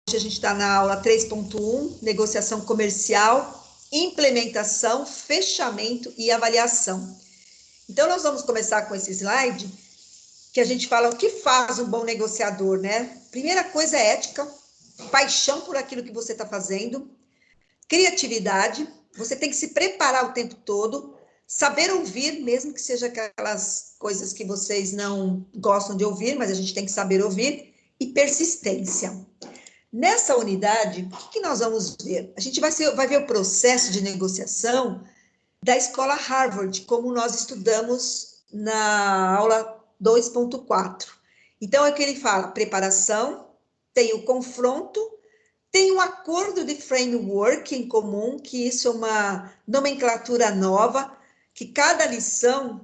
a gente está na aula 3.1, negociação comercial, implementação, fechamento e avaliação. Então, nós vamos começar com esse slide, que a gente fala o que faz um bom negociador, né? Primeira coisa é ética, paixão por aquilo que você está fazendo, criatividade, você tem que se preparar o tempo todo, saber ouvir, mesmo que seja aquelas coisas que vocês não gostam de ouvir, mas a gente tem que saber ouvir, e persistência. Nessa unidade, o que nós vamos ver? A gente vai ver o processo de negociação da escola Harvard, como nós estudamos na aula 2.4. Então, é o que ele fala, preparação, tem o confronto, tem um acordo de framework em comum, que isso é uma nomenclatura nova, que cada lição,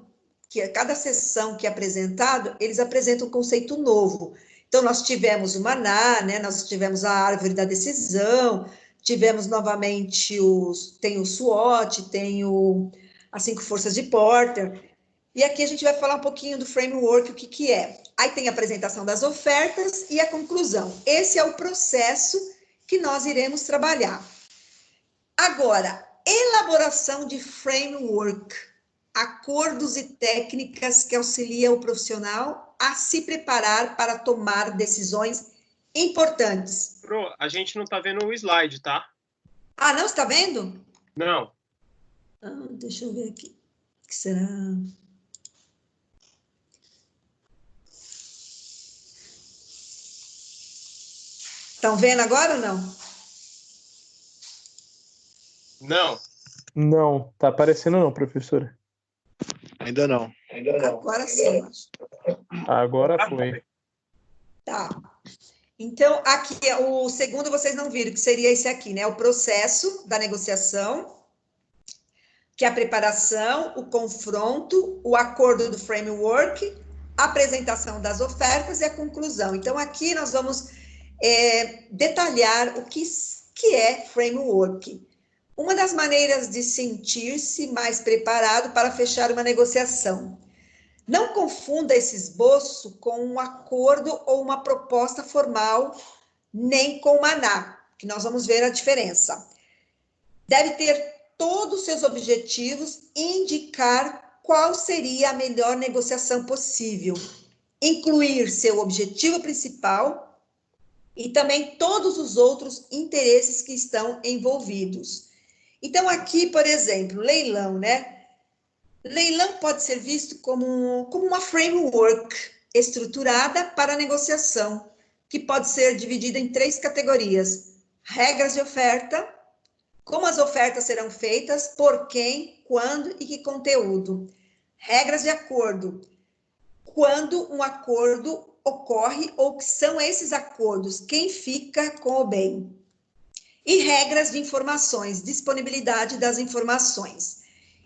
cada sessão que é apresentado, eles apresentam um conceito novo. Então, nós tivemos o maná, né? Nós tivemos a árvore da decisão, tivemos novamente tem o SWOT, tem as 5 forças de Porter, e aqui a gente vai falar um pouquinho do framework, o que é. Aí tem a apresentação das ofertas e a conclusão. Esse é o processo que nós iremos trabalhar. Agora, elaboração de framework, acordos e técnicas que auxiliam o profissional a se preparar para tomar decisões importantes. Pro, a gente não está vendo o slide, tá? Ah, não? Você está vendo? Não. Ah, deixa eu ver aqui. O que será? Estão vendo agora ou não? Não. Não, tá aparecendo não, professora. Ainda não. Agora sim, acho. Agora foi. Tá. Então, aqui, o segundo vocês não viram, que seria esse aqui, né? O processo da negociação, que é a preparação, o confronto, o acordo do framework, a apresentação das ofertas e a conclusão. Então, aqui nós vamos detalhar o que é framework. Uma das maneiras de sentir-se mais preparado para fechar uma negociação. Não confunda esse esboço com um acordo ou uma proposta formal, nem com maná, que nós vamos ver a diferença. Deve ter todos os seus objetivos e indicar qual seria a melhor negociação possível. Incluir seu objetivo principal e também todos os outros interesses que estão envolvidos. Então, aqui, por exemplo, leilão, né? Leilão pode ser visto como uma framework estruturada para negociação, que pode ser dividida em 3 categorias. Regras de oferta, como as ofertas serão feitas, por quem, quando e que conteúdo. Regras de acordo, quando um acordo ocorre ou que são esses acordos, quem fica com o bem. E regras de informações, disponibilidade das informações.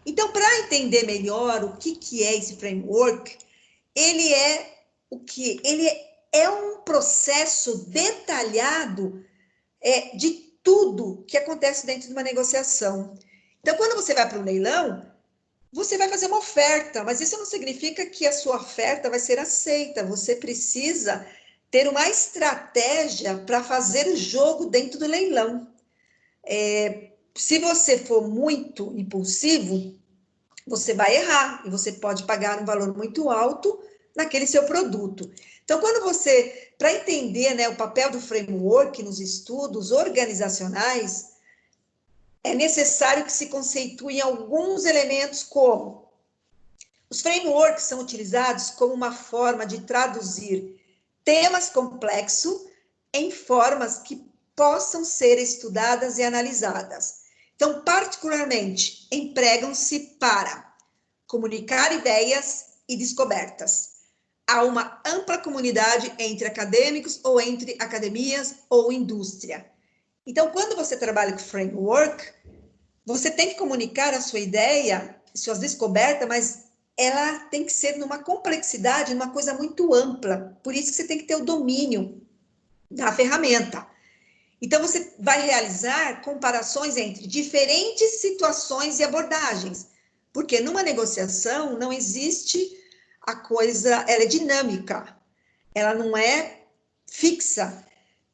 Então, para entender melhor o que é esse framework, ele é um processo detalhado de tudo que acontece dentro de uma negociação. Então, quando você vai para um leilão, você vai fazer uma oferta, mas isso não significa que a sua oferta vai ser aceita. Você precisa ter uma estratégia para fazer o jogo dentro do leilão. Se você for muito impulsivo, você vai errar e você pode pagar um valor muito alto naquele seu produto. Então, para entender, né, o papel do framework nos estudos organizacionais, é necessário que se conceituem alguns elementos como os frameworks são utilizados como uma forma de traduzir temas complexos em formas que possam ser estudadas e analisadas. Então, particularmente, empregam-se para comunicar ideias e descobertas. Há uma ampla comunidade entre acadêmicos ou entre academias ou indústria. Então, quando você trabalha com framework, você tem que comunicar a sua ideia, suas descobertas, mas ela tem que ser numa complexidade, numa coisa muito ampla. Por isso que você tem que ter o domínio da ferramenta. Então, você vai realizar comparações entre diferentes situações e abordagens, porque numa negociação não existe a coisa, ela é dinâmica, ela não é fixa.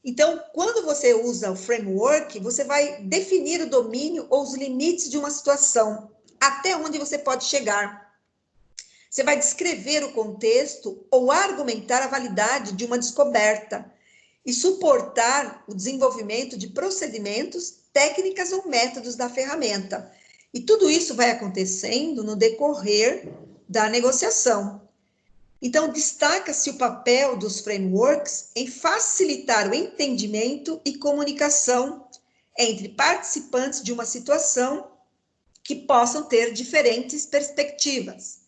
Então, quando você usa o framework, você vai definir o domínio ou os limites de uma situação, até onde você pode chegar. Você vai descrever o contexto ou argumentar a validade de uma descoberta e suportar o desenvolvimento de procedimentos, técnicas ou métodos da ferramenta. E tudo isso vai acontecendo no decorrer da negociação. Então, destaca-se o papel dos frameworks em facilitar o entendimento e comunicação entre participantes de uma situação que possam ter diferentes perspectivas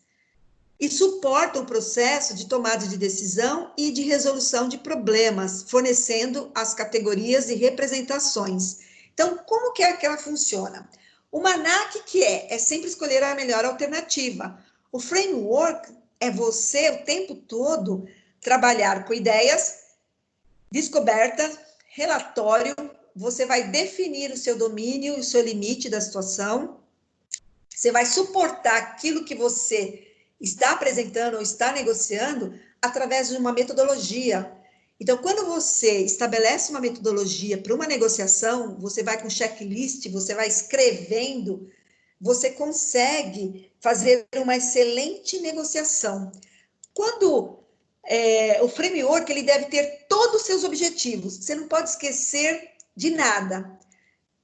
e suportam o processo de tomada de decisão e de resolução de problemas, fornecendo as categorias e representações. Então, como que é que ela funciona? O MANAC, que é sempre escolher a melhor alternativa. O framework é você, o tempo todo, trabalhar com ideias, descoberta, relatório, você vai definir o seu domínio, o seu limite da situação, você vai suportar aquilo que você está apresentando ou está negociando através de uma metodologia. Então, quando você estabelece uma metodologia para uma negociação, você vai com checklist, você vai escrevendo, você consegue fazer uma excelente negociação. Quando o framework, ele deve ter todos os seus objetivos, você não pode esquecer de nada.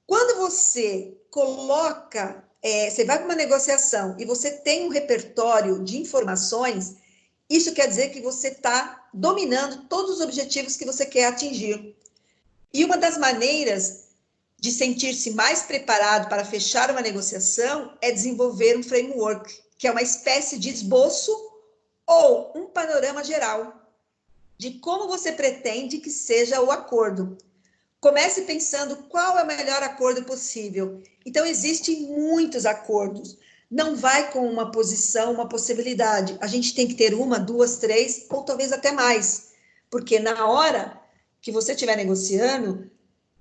Quando você coloca, você vai para uma negociação e você tem um repertório de informações, isso quer dizer que você está dominando todos os objetivos que você quer atingir. E uma das maneiras de sentir-se mais preparado para fechar uma negociação é desenvolver um framework, que é uma espécie de esboço ou um panorama geral de como você pretende que seja o acordo. Comece pensando qual é o melhor acordo possível. Então, existem muitos acordos. Não vai com uma posição, uma possibilidade. A gente tem que ter uma, duas, três, ou talvez até mais. Porque na hora que você estiver negociando,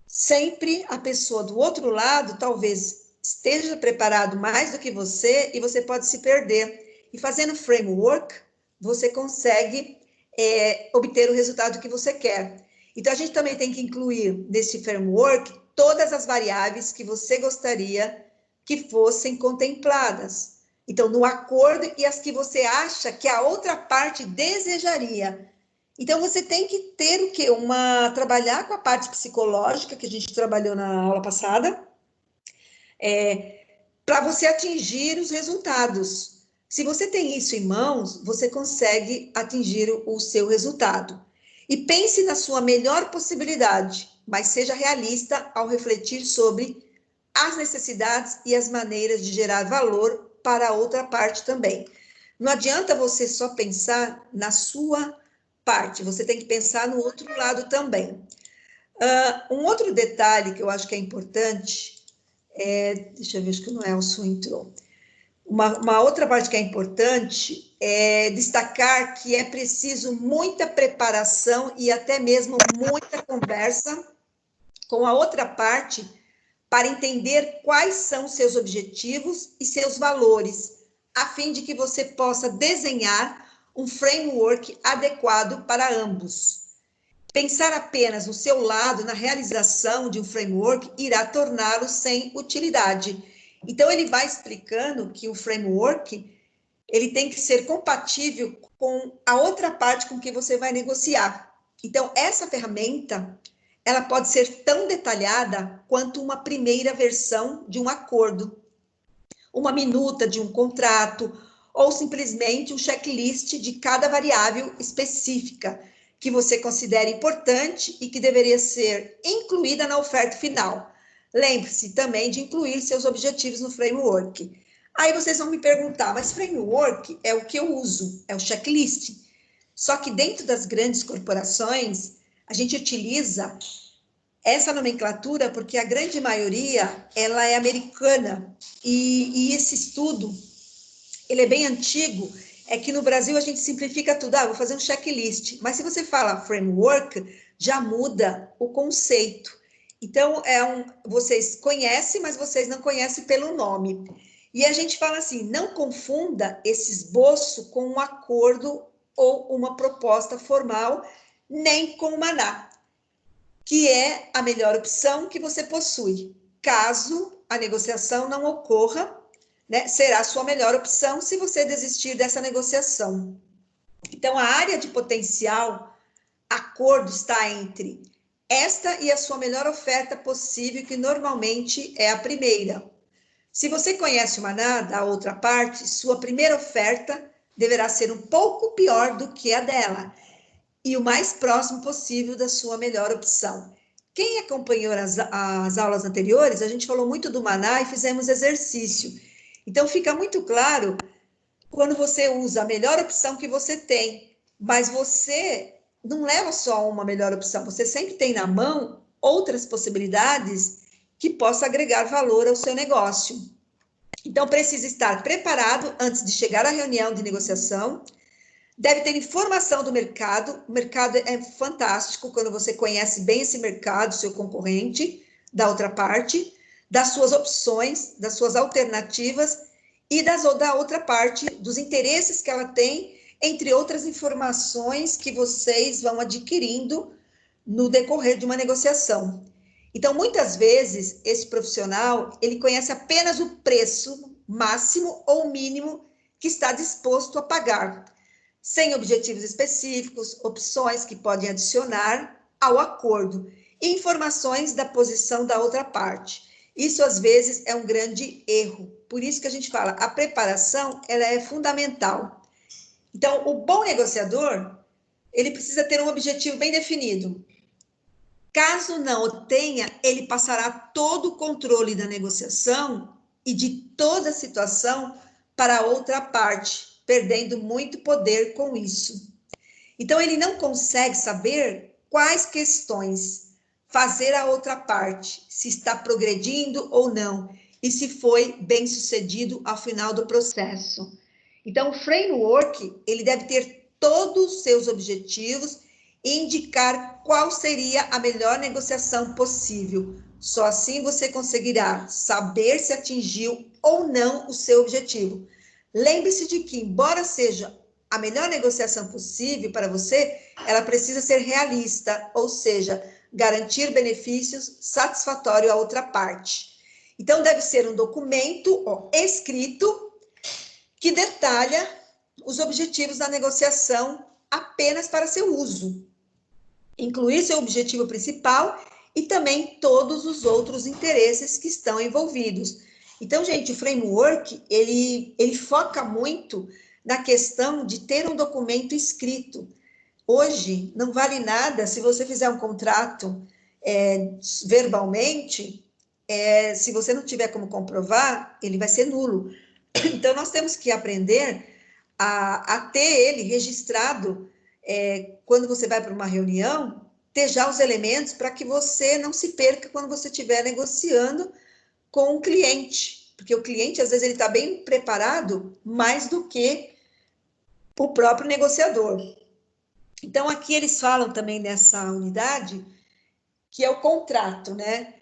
sempre a pessoa do outro lado talvez esteja preparado mais do que você e você pode se perder. E fazendo framework, você consegue obter o resultado que você quer. Então, a gente também tem que incluir nesse framework todas as variáveis que você gostaria que fossem contempladas. Então, no acordo e as que você acha que a outra parte desejaria. Então, você tem que ter o quê? Trabalhar com a parte psicológica, que a gente trabalhou na aula passada, para você atingir os resultados. Se você tem isso em mãos, você consegue atingir o seu resultado. E pense na sua melhor possibilidade, mas seja realista ao refletir sobre as necessidades e as maneiras de gerar valor para a outra parte também. Não adianta você só pensar na sua parte, você tem que pensar no outro lado também. Um outro detalhe que eu acho que é importante, deixa eu ver, acho que o Nelson entrou. Uma outra parte que é importante é destacar que é preciso muita preparação e até mesmo muita conversa com a outra parte para entender quais são seus objetivos e seus valores, a fim de que você possa desenhar um framework adequado para ambos. Pensar apenas no seu lado, na realização de um framework, irá torná-lo sem utilidade. Então, ele vai explicando que o framework, ele tem que ser compatível com a outra parte com que você vai negociar. Então, essa ferramenta, ela pode ser tão detalhada quanto uma primeira versão de um acordo, uma minuta de um contrato, ou simplesmente um checklist de cada variável específica que você considera importante e que deveria ser incluída na oferta final. Lembre-se também de incluir seus objetivos no framework. Aí vocês vão me perguntar, mas framework é o que eu uso, é o checklist. Só que dentro das grandes corporações, a gente utiliza essa nomenclatura porque a grande maioria, ela é americana. E esse estudo, ele é bem antigo, é que no Brasil a gente simplifica tudo, vou fazer um checklist. Mas se você fala framework, já muda o conceito. Então, vocês conhecem, mas vocês não conhecem pelo nome. E a gente fala assim, não confunda esse esboço com um acordo ou uma proposta formal, nem com o maná. que é a melhor opção que você possui. Caso a negociação não ocorra, né, será a sua melhor opção se você desistir dessa negociação. Então, a área de potencial acordo está entre esta e a sua melhor oferta possível, que normalmente é a primeira. Se você conhece uma nada, a outra parte, sua primeira oferta deverá ser um pouco pior do que a dela e o mais próximo possível da sua melhor opção. Quem acompanhou as aulas anteriores, a gente falou muito do maná e fizemos exercício. Então, fica muito claro quando você usa a melhor opção que você tem, mas você não leva só uma melhor opção, você sempre tem na mão outras possibilidades que possam agregar valor ao seu negócio. Então, precisa estar preparado antes de chegar à reunião de negociação, deve ter informação do mercado. O mercado é fantástico quando você conhece bem esse mercado, seu concorrente, da outra parte, das suas opções, das suas alternativas e da outra parte, dos interesses que ela tem, entre outras informações que vocês vão adquirindo no decorrer de uma negociação. Então, muitas vezes, esse profissional, ele conhece apenas o preço máximo ou mínimo que está disposto a pagar, sem objetivos específicos, opções que podem adicionar ao acordo e informações da posição da outra parte. Isso, às vezes, é um grande erro. Por isso que a gente fala, a preparação, ela é fundamental. Então, o bom negociador, ele precisa ter um objetivo bem definido. Caso não o tenha, ele passará todo o controle da negociação e de toda a situação para a outra parte, perdendo muito poder com isso. Então, ele não consegue saber quais questões fazer a outra parte, se está progredindo ou não, e se foi bem sucedido ao final do processo. Então, o framework, ele deve ter todos os seus objetivos e indicar qual seria a melhor negociação possível. Só assim você conseguirá saber se atingiu ou não o seu objetivo. Lembre-se de que, embora seja a melhor negociação possível para você, ela precisa ser realista, ou seja, garantir benefícios satisfatórios à outra parte. Então, deve ser um documento escrito que detalha os objetivos da negociação apenas para seu uso. Incluir seu objetivo principal e também todos os outros interesses que estão envolvidos. Então, gente, o framework, ele foca muito na questão de ter um documento escrito. Hoje, não vale nada se você fizer um contrato verbalmente, se você não tiver como comprovar, ele vai ser nulo. Então, nós temos que aprender a ter ele registrado, quando você vai para uma reunião, ter já os elementos para que você não se perca quando você estiver negociando com o cliente, porque o cliente, às vezes, ele está bem preparado mais do que o próprio negociador. Então, aqui eles falam também nessa unidade, que é o contrato, né?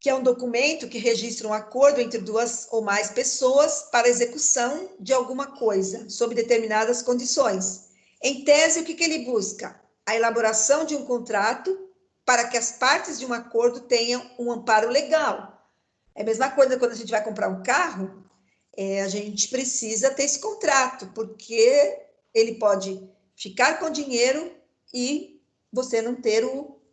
Que é um documento que registra um acordo entre duas ou mais pessoas para execução de alguma coisa, sob determinadas condições. Em tese, o que ele busca? A elaboração de um contrato para que as partes de um acordo tenham um amparo legal. É a mesma coisa quando a gente vai comprar um carro, a gente precisa ter esse contrato, porque ele pode ficar com dinheiro e você não ter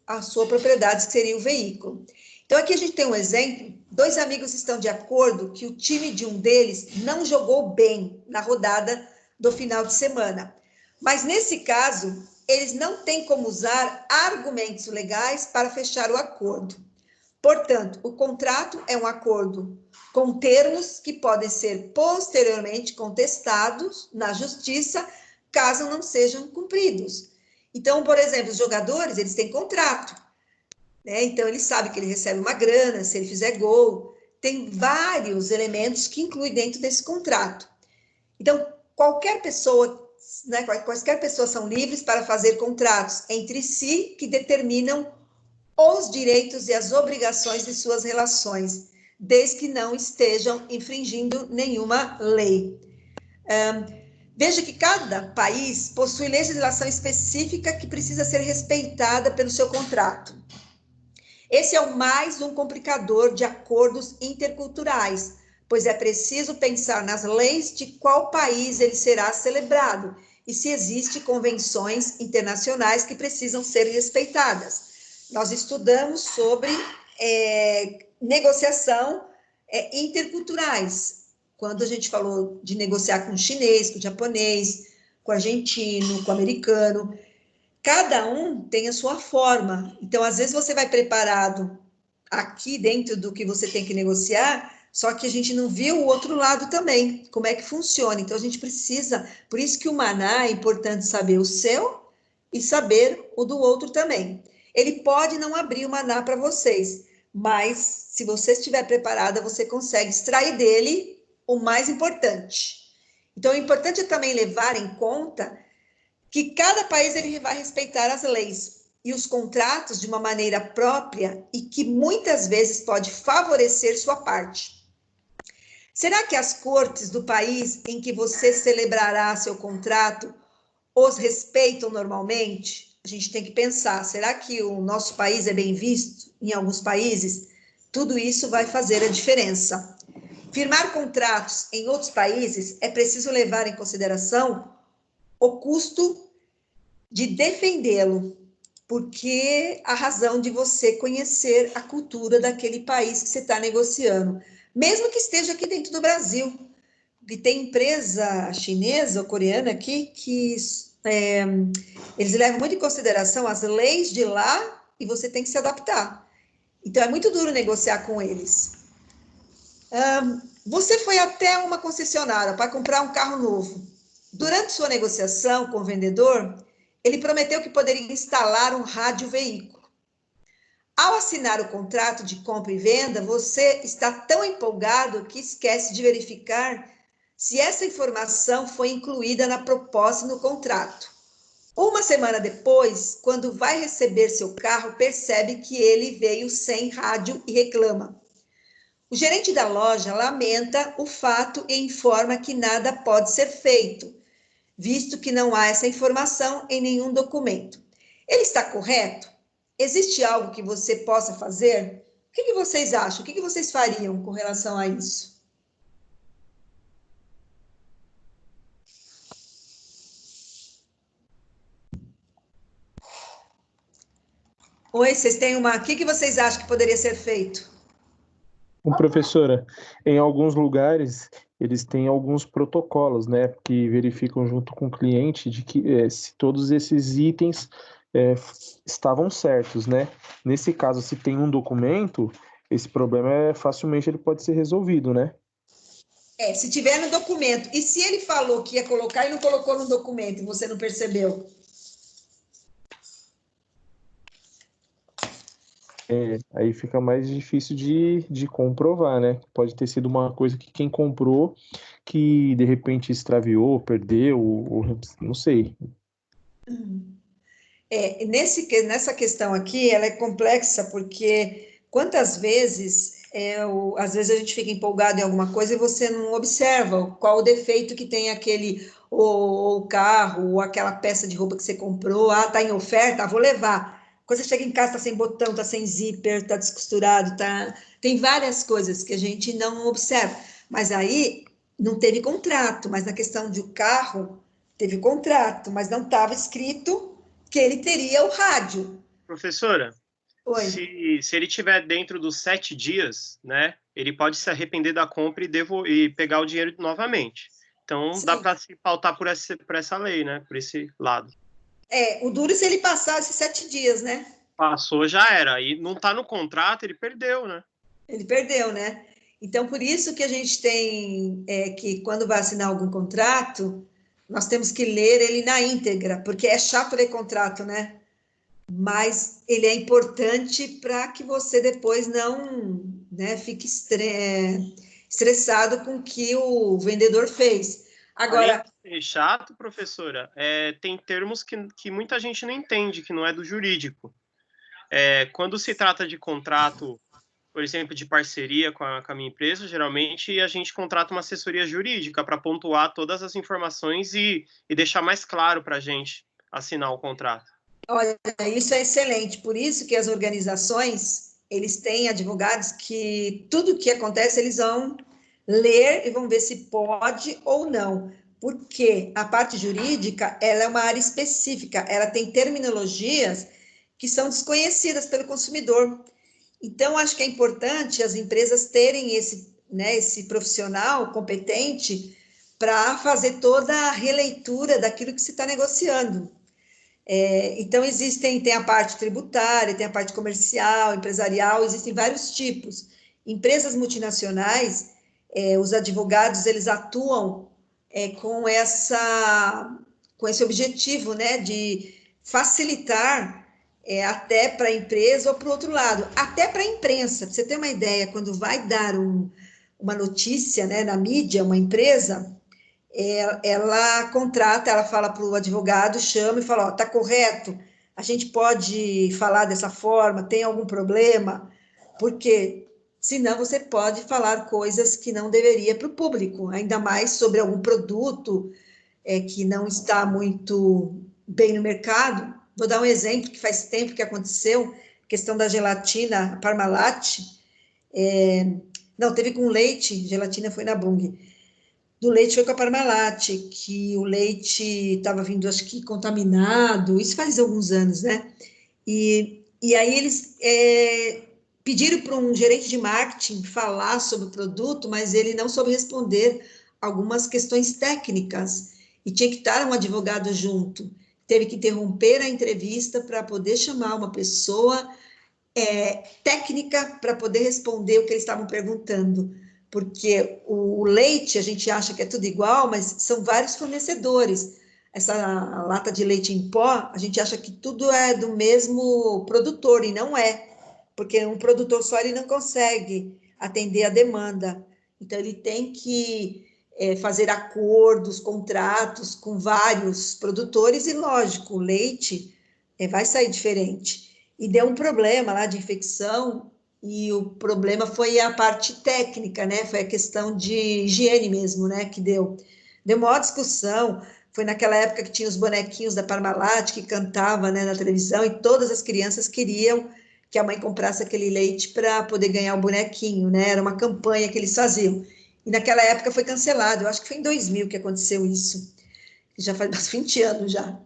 a sua propriedade, que seria o veículo. Então, aqui a gente tem um exemplo, 2 amigos estão de acordo que o time de um deles não jogou bem na rodada do final de semana. Mas, nesse caso, eles não têm como usar argumentos legais para fechar o acordo. Portanto, o contrato é um acordo com termos que podem ser posteriormente contestados na justiça, caso não sejam cumpridos. Então, por exemplo, os jogadores, eles têm contrato, né? Então, ele sabe que ele recebe uma grana se ele fizer gol. Tem vários elementos que incluem dentro desse contrato. Então, qualquer pessoa, né, quaisquer pessoas são livres para fazer contratos entre si que determinam os direitos e as obrigações de suas relações, desde que não estejam infringindo nenhuma lei. Veja que cada país possui legislação específica que precisa ser respeitada pelo seu contrato. Esse é o mais um complicador de acordos interculturais, pois é preciso pensar nas leis de qual país ele será celebrado e se existem convenções internacionais que precisam ser respeitadas. Nós estudamos sobre negociação interculturais, quando a gente falou de negociar com o chinês, com o japonês, com o argentino, com o americano, cada um tem a sua forma. Então, às vezes você vai preparado aqui dentro do que você tem que negociar, só que a gente não viu o outro lado também, como é que funciona. Então, a gente precisa, por isso que o maná é importante saber o seu e saber o do outro também. Ele pode não abrir o maná para vocês, mas se você estiver preparada, você consegue extrair dele o mais importante. Então, é importante também levar em conta que cada país ele vai respeitar as leis e os contratos de uma maneira própria e que muitas vezes pode favorecer sua parte. Será que as cortes do país em que você celebrará seu contrato os respeitam normalmente? A gente tem que pensar, será que o nosso país é bem visto em alguns países? Tudo isso vai fazer a diferença. Firmar contratos em outros países é preciso levar em consideração o custo de defendê-lo, porque a razão de você conhecer a cultura daquele país que você está negociando, mesmo que esteja aqui dentro do Brasil. E tem empresa chinesa ou coreana aqui que eles levam muito em consideração as leis de lá e você tem que se adaptar. Então, é muito duro negociar com eles. Você foi até uma concessionária para comprar um carro novo. Durante sua negociação com o vendedor, ele prometeu que poderia instalar um rádio veículo. Ao assinar o contrato de compra e venda, você está tão empolgado que esquece de verificar se essa informação foi incluída na proposta e no contrato. Uma semana depois, quando vai receber seu carro, percebe que ele veio sem rádio e reclama. O gerente da loja lamenta o fato e informa que nada pode ser feito, visto que não há essa informação em nenhum documento. Ele está correto? Existe algo que você possa fazer? O que vocês acham? O que vocês fariam com relação a isso? Oi, vocês têm uma... O que vocês acham que poderia ser feito? Professora, em alguns lugares eles têm alguns protocolos, né, que verificam junto com o cliente de que se todos esses itens estavam certos, né? Nesse caso, se tem um documento, esse problema facilmente ele pode ser resolvido, né? Se tiver no documento. E se ele falou que ia colocar e não colocou no documento e você não percebeu? Aí fica mais difícil de comprovar, né? Pode ter sido uma coisa que quem comprou, que de repente extraviou, perdeu, ou não sei. Nessa questão aqui, ela é complexa, porque quantas vezes, às vezes a gente fica empolgado em alguma coisa e você não observa qual o defeito que tem aquele, ou o carro, ou aquela peça de roupa que você comprou, tá em oferta, vou levar. Quando você chega em casa, tá sem botão, tá sem zíper, tá descosturado, tem várias coisas que a gente não observa. Mas aí, não teve contrato, mas na questão de carro, teve contrato, mas não estava escrito que ele teria o rádio. Professora, Oi. Se ele tiver dentro dos 7 dias, né, ele pode se arrepender da compra e pegar o dinheiro novamente. Então, Sim. dá para se pautar por essa lei, né, por esse lado. O duro se ele passar esses 7 dias, né? Passou, já era. E não está no contrato, ele perdeu, né? Ele perdeu, né? Então, por isso que a gente tem que, quando vai assinar algum contrato, nós temos que ler ele na íntegra, porque é chato ler contrato, né? Mas ele é importante para que você depois não, né, fique estressado com o que o vendedor fez. Agora, além de ser chato, professora, tem termos que muita gente não entende, que não é do jurídico. Quando se trata de contrato, por exemplo, de parceria com a minha empresa, geralmente a gente contrata uma assessoria jurídica para pontuar todas as informações e deixar mais claro para a gente assinar o contrato. olha, isso é excelente. Por isso que as organizações eles têm advogados que tudo que acontece eles vão ler e vão ver se pode ou não, porque a parte jurídica, ela é uma área específica, ela tem terminologias que são desconhecidas pelo consumidor. Então, acho que é importante as empresas terem esse, né, esse profissional competente para fazer toda a releitura daquilo que se está negociando. Então, tem a parte tributária, tem a parte comercial, empresarial, existem vários tipos. Empresas multinacionais, os advogados, eles atuam com esse objetivo, né, de facilitar até para a empresa ou para o outro lado, até para a imprensa. Para você ter uma ideia, quando vai dar uma notícia, né, na mídia, uma empresa, ela contrata, ela fala para o advogado, chama e fala, ó, tá correto, a gente pode falar dessa forma, tem algum problema? Porque senão você pode falar coisas que não deveria para o público, ainda mais sobre algum produto que não está muito bem no mercado. Vou dar um exemplo que faz tempo que aconteceu, questão da gelatina Parmalat, não, teve com leite, gelatina foi na Bung, do leite foi com a Parmalat, que o leite estava vindo, acho que, contaminado, isso faz alguns anos, né? E aí eles pediram para um gerente de marketing falar sobre o produto, mas ele não soube responder algumas questões técnicas, e tinha que estar um advogado junto. Teve que interromper a entrevista para poder chamar uma pessoa técnica para poder responder o que eles estavam perguntando, porque o leite, a gente acha que é tudo igual, mas são vários fornecedores. Essa lata de leite em pó, a gente acha que tudo é do mesmo produtor, e não é, porque um produtor só ele não consegue atender a demanda. Então, ele tem que fazer acordos, contratos com vários produtores, e, lógico, o leite vai sair diferente. E deu um problema lá de infecção, e o problema foi a parte técnica, né? Foi a questão de higiene mesmo, né? Que deu maior discussão. Foi naquela época que tinha os bonequinhos da Parmalat, que cantava, né, na televisão, e todas as crianças queriam que a mãe comprasse aquele leite para poder ganhar o bonequinho, né? Era uma campanha que eles faziam. E naquela época foi cancelado. Eu acho que foi em 2000 que aconteceu isso. Já faz uns 20 anos já.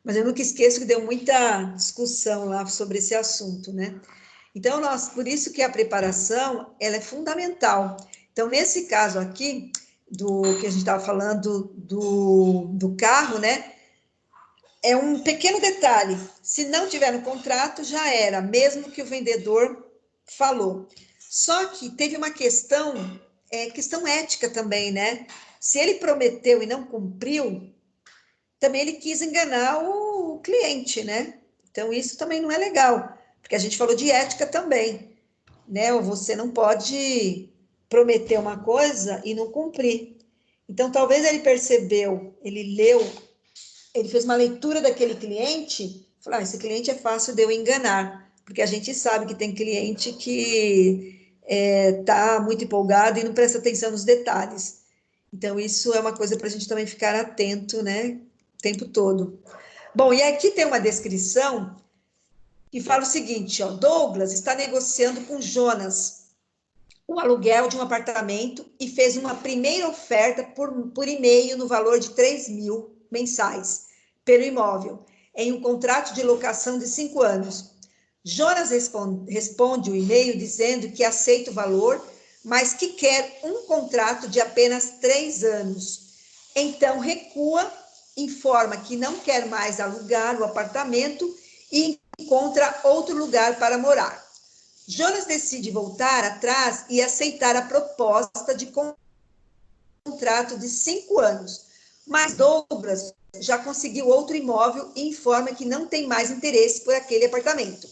Mas eu nunca esqueço que deu muita discussão lá sobre esse assunto, né? Então, por isso que a preparação, ela é fundamental. Então, nesse caso aqui, do que a gente estava falando do carro, né? É um pequeno detalhe. Se não tiver no contrato, já era, mesmo que o vendedor falou. Só que teve uma questão ética também, né? Se ele prometeu e não cumpriu, também ele quis enganar o cliente, né? Então, isso também não é legal, porque a gente falou de ética também, né? Você não pode prometer uma coisa e não cumprir. Então, talvez ele percebeu, ele leu, ele fez uma leitura daquele cliente, falou, esse cliente é fácil de eu enganar, porque a gente sabe que tem cliente que está muito empolgado e não presta atenção nos detalhes. Então, isso é uma coisa para a gente também ficar atento, né? O tempo todo. Bom, e aqui tem uma descrição que fala o seguinte, ó, Douglas está negociando com Jonas o aluguel de um apartamento e fez uma primeira oferta por e-mail no valor de 3.000 mensais pelo imóvel, em um contrato de locação de 5 anos. Jonas responde o e-mail dizendo que aceita o valor, mas que quer um contrato de apenas 3 anos. Então, recua, informa que não quer mais alugar o apartamento e encontra outro lugar para morar. Jonas decide voltar atrás e aceitar a proposta de contrato de 5 anos, mas Douglas já conseguiu outro imóvel e informa que não tem mais interesse por aquele apartamento.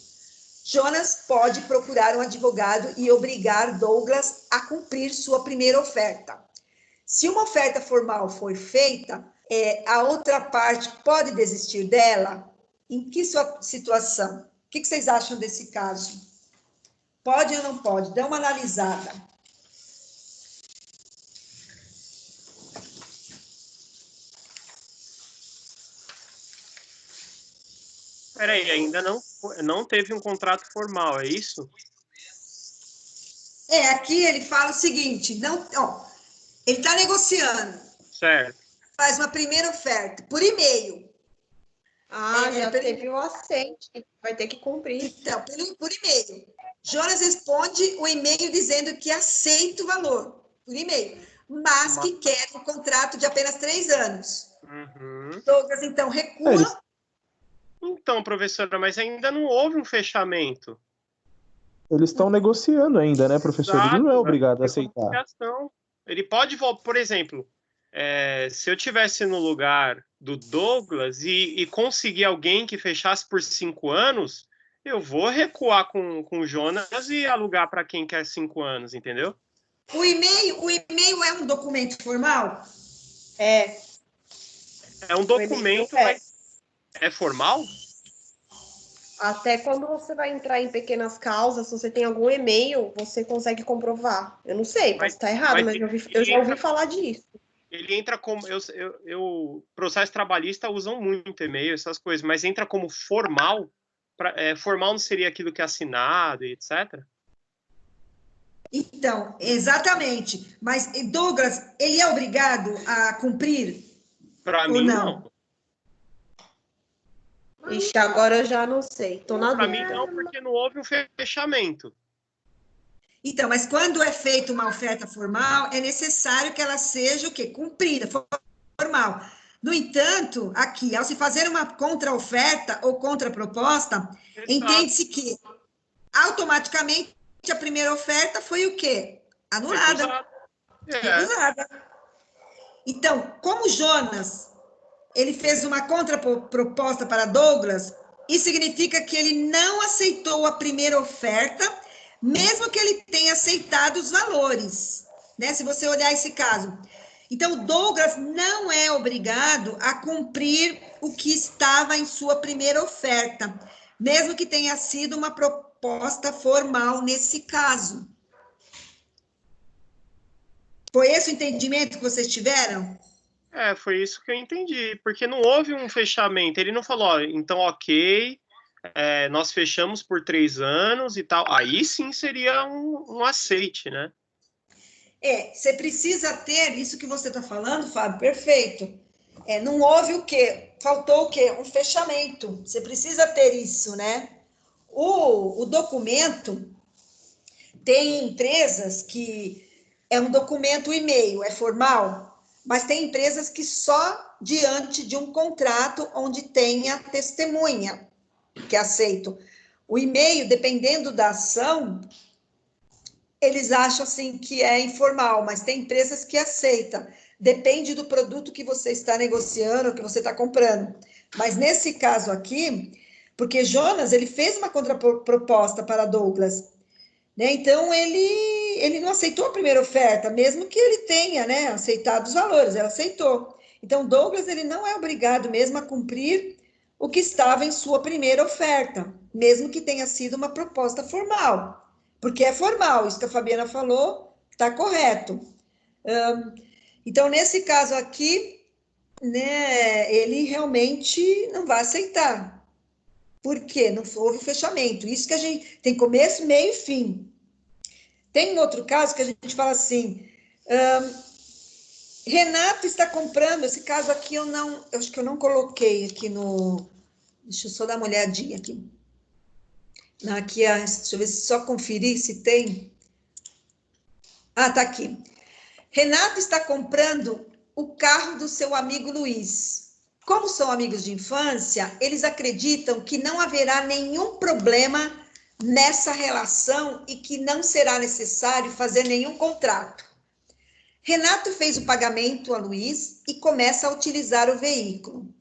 Jonas pode procurar um advogado e obrigar Douglas a cumprir sua primeira oferta. Se uma oferta formal for feita, a outra parte pode desistir dela? Em que situação? O que vocês acham desse caso? Pode ou não pode? Dá uma analisada. Peraí, ainda não teve um contrato formal, é isso? Aqui ele fala o seguinte, não, ó, ele está negociando. Certo. Faz uma primeira oferta por e-mail. Já teve o aceite, vai ter que cumprir. Então, por e-mail. Jonas responde o e-mail dizendo que aceita o valor, por e-mail, mas que quer um contrato de apenas 3 anos. Uhum. Douglas, então, recua. Então, professora, mas ainda não houve um fechamento. Eles estão negociando ainda, né, professor? Ele não é obrigado a aceitar. Ele pode, por exemplo, se eu tivesse no lugar do Douglas e conseguir alguém que fechasse por 5 anos, eu vou recuar com o Jonas e alugar para quem quer 5 anos, entendeu? O e-mail é um documento formal? É um documento, mas é formal? Até quando você vai entrar em pequenas causas, se você tem algum e-mail, você consegue comprovar. Eu não sei, posso estar errado, mas eu já ouvi falar disso. Ele entra como... processo trabalhista usam muito e-mail, essas coisas, mas entra como formal? Formal não seria aquilo que é assinado e etc.? Então, exatamente. Mas, Douglas, ele é obrigado a cumprir? Para mim, não. Ixi, agora eu já não sei. Tô na dúvida. Para mim, não, porque não houve um fechamento. Então, mas quando é feita uma oferta formal, é necessário que ela seja o quê? Cumprida, formal. No entanto, aqui, ao se fazer uma contra-oferta ou contra-proposta, entende-se que automaticamente a primeira oferta foi o quê? Anulada. Recusada. Então, como Jonas, ele fez uma contraproposta para Douglas, isso significa que ele não aceitou a primeira oferta, mesmo que ele tenha aceitado os valores, né? Se você olhar esse caso. Então, Douglas não é obrigado a cumprir o que estava em sua primeira oferta, mesmo que tenha sido uma proposta formal nesse caso. Foi esse o entendimento que vocês tiveram? Foi isso que eu entendi, porque não houve um fechamento. Ele não falou, então, ok, nós fechamos por 3 anos e tal. Aí sim seria um aceite, né? Você precisa ter isso que você está falando, Fábio, perfeito. Não houve o quê? Faltou o quê? Um fechamento. Você precisa ter isso, né? O documento, tem empresas que é um documento e-mail, é formal, mas tem empresas que só diante de um contrato onde tenha testemunha que aceito. O e-mail, dependendo da ação, eles acham assim que é informal, mas tem empresas que aceitam. Depende do produto que você está negociando, que você está comprando. Mas nesse caso aqui, porque Jonas, ele fez uma contraproposta para Douglas, né? Então, ele não aceitou a primeira oferta, mesmo que ele tenha, né, aceitado os valores, ela aceitou. Então, Douglas, ele não é obrigado mesmo a cumprir o que estava em sua primeira oferta, mesmo que tenha sido uma proposta formal, porque é formal, isso que a Fabiana falou, está correto. Então, nesse caso aqui, né, ele realmente não vai aceitar. Por quê? Não houve fechamento. Isso que a gente tem começo, meio e fim. Tem um outro caso que a gente fala assim, Renato está comprando, esse caso aqui eu acho que eu não coloquei aqui no, deixa eu só dar uma olhadinha aqui. Aqui, deixa eu ver se só conferir se tem. Tá aqui. Renato está comprando o carro do seu amigo Luiz. Como são amigos de infância, eles acreditam que não haverá nenhum problema nessa relação e que não será necessário fazer nenhum contrato. Renato fez o pagamento a Luiz e começa a utilizar o veículo.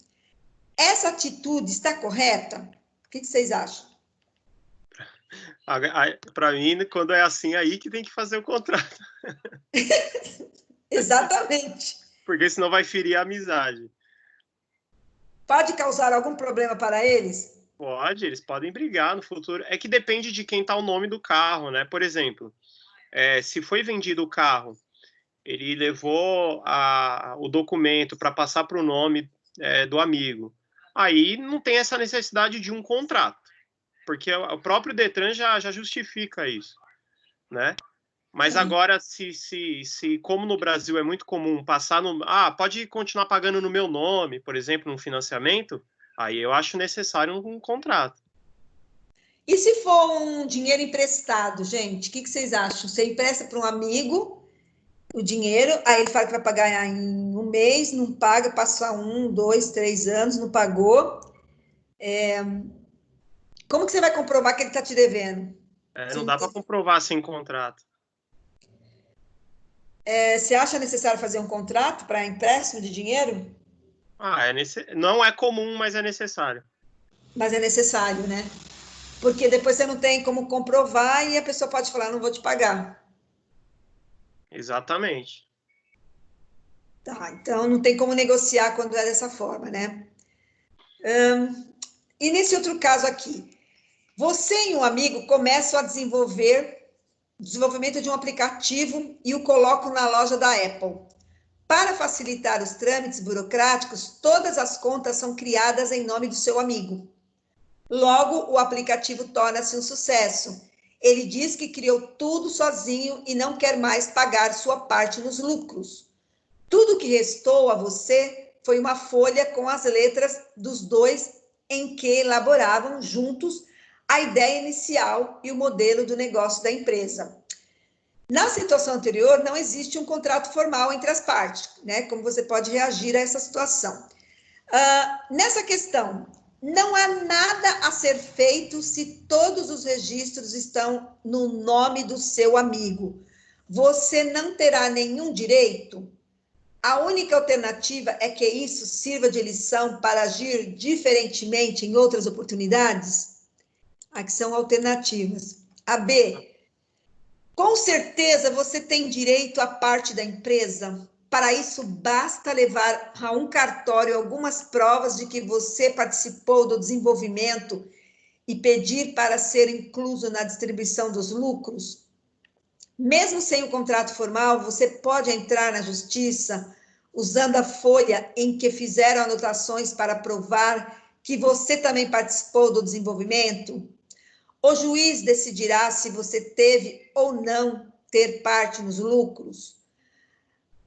Essa atitude está correta? O que vocês acham? Para mim, quando é assim, aí que tem que fazer o contrato. Exatamente. Porque senão vai ferir a amizade. Pode causar algum problema para eles? Pode, eles podem brigar no futuro. É que depende de quem está o nome do carro, né? Por exemplo, se foi vendido o carro, ele levou o documento para passar para o nome do amigo. Aí não tem essa necessidade de um contrato, porque o próprio Detran já justifica isso, né? Mas agora, se como no Brasil é muito comum passar no... pode continuar pagando no meu nome, por exemplo, num financiamento, aí eu acho necessário um contrato. E se for um dinheiro emprestado, gente, o que vocês acham? Você empresta para um amigo o dinheiro, aí ele fala que vai pagar em um mês, não paga, passa 1, 2, 3 anos, não pagou. Como que você vai comprovar que ele está te devendo? Não dá para comprovar sem contrato. Você acha necessário fazer um contrato para empréstimo de dinheiro? Não é comum, mas é necessário. Mas é necessário, né? Porque depois você não tem como comprovar e a pessoa pode falar, não vou te pagar. Exatamente. Tá, então não tem como negociar quando é dessa forma, né? E nesse outro caso aqui, você e um amigo começam a desenvolvimento de um aplicativo e o colocam na loja da Apple. Para facilitar os trâmites burocráticos, todas as contas são criadas em nome do seu amigo. Logo, o aplicativo torna-se um sucesso. Ele diz que criou tudo sozinho e não quer mais pagar sua parte nos lucros. Tudo que restou a você foi uma folha com as letras dos dois em que elaboravam juntos a ideia inicial e o modelo do negócio da empresa. Na situação anterior, não existe um contrato formal entre as partes, né? Como você pode reagir a essa situação? Nessa questão, não há nada a ser feito se todos os registros estão no nome do seu amigo. Você não terá nenhum direito. A única alternativa é que isso sirva de lição para agir diferentemente em outras oportunidades? Aqui são alternativas. A B. Com certeza você tem direito à parte da empresa. Para isso, basta levar a um cartório algumas provas de que você participou do desenvolvimento e pedir para ser incluso na distribuição dos lucros. Mesmo sem o contrato formal, você pode entrar na justiça usando a folha em que fizeram anotações para provar que você também participou do desenvolvimento. O juiz decidirá se você teve ou não ter parte nos lucros.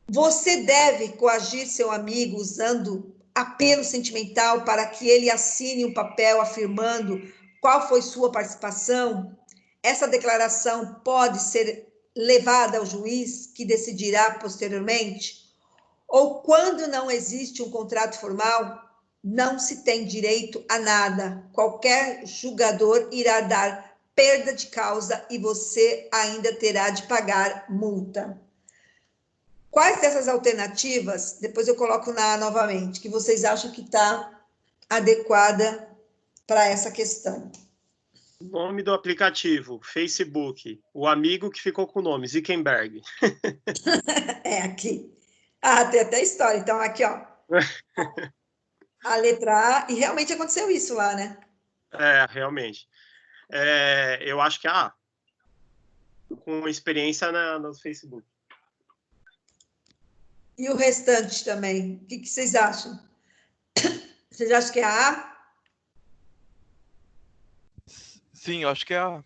Você deve coagir seu amigo usando apelo sentimental para que ele assine um papel afirmando qual foi sua participação. Essa declaração pode ser levada ao juiz, que decidirá posteriormente. Ou quando não existe um contrato formal, não se tem direito a nada. Qualquer julgador irá dar perda de causa e você ainda terá de pagar multa. Quais dessas alternativas, depois eu coloco novamente, que vocês acham que está adequada para essa questão? Nome do aplicativo, Facebook. O amigo que ficou com o nome, Zuckerberg. Aqui. Tem até história. Então, aqui, ó. A letra A, e realmente aconteceu isso lá, né? Realmente. Eu acho que com experiência no Facebook. E o restante também? O que vocês acham? Vocês acham que é a A? Sim, eu acho que é a A.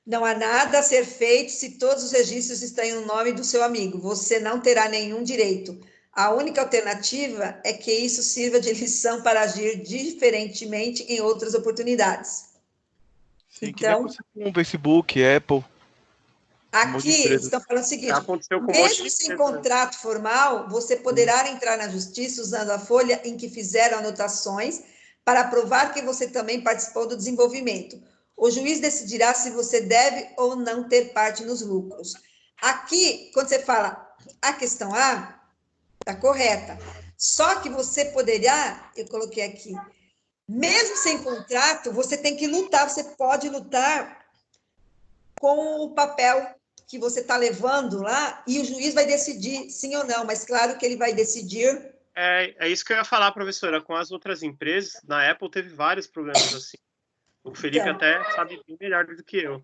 Não há nada a ser feito se todos os registros estão no nome do seu amigo. Você não terá nenhum direito. A única alternativa é que isso sirva de lição para agir diferentemente em outras oportunidades. Sim, então, que nem aconteceu com Facebook, Apple. Aqui eles estão falando o seguinte: mesmo sem contrato formal, você poderá entrar na justiça usando a folha em que fizeram anotações para provar que você também participou do desenvolvimento. O juiz decidirá se você deve ou não ter parte nos lucros. Aqui, quando você fala a questão A, está correta. Só que você poderá, eu coloquei aqui, mesmo sem contrato, você tem que lutar, você pode lutar com o papel que você está levando lá e o juiz vai decidir sim ou não, mas claro que ele vai decidir. É isso que eu ia falar, professora. Com as outras empresas, na Apple teve vários problemas assim. O Felipe até sabe bem melhor do que eu.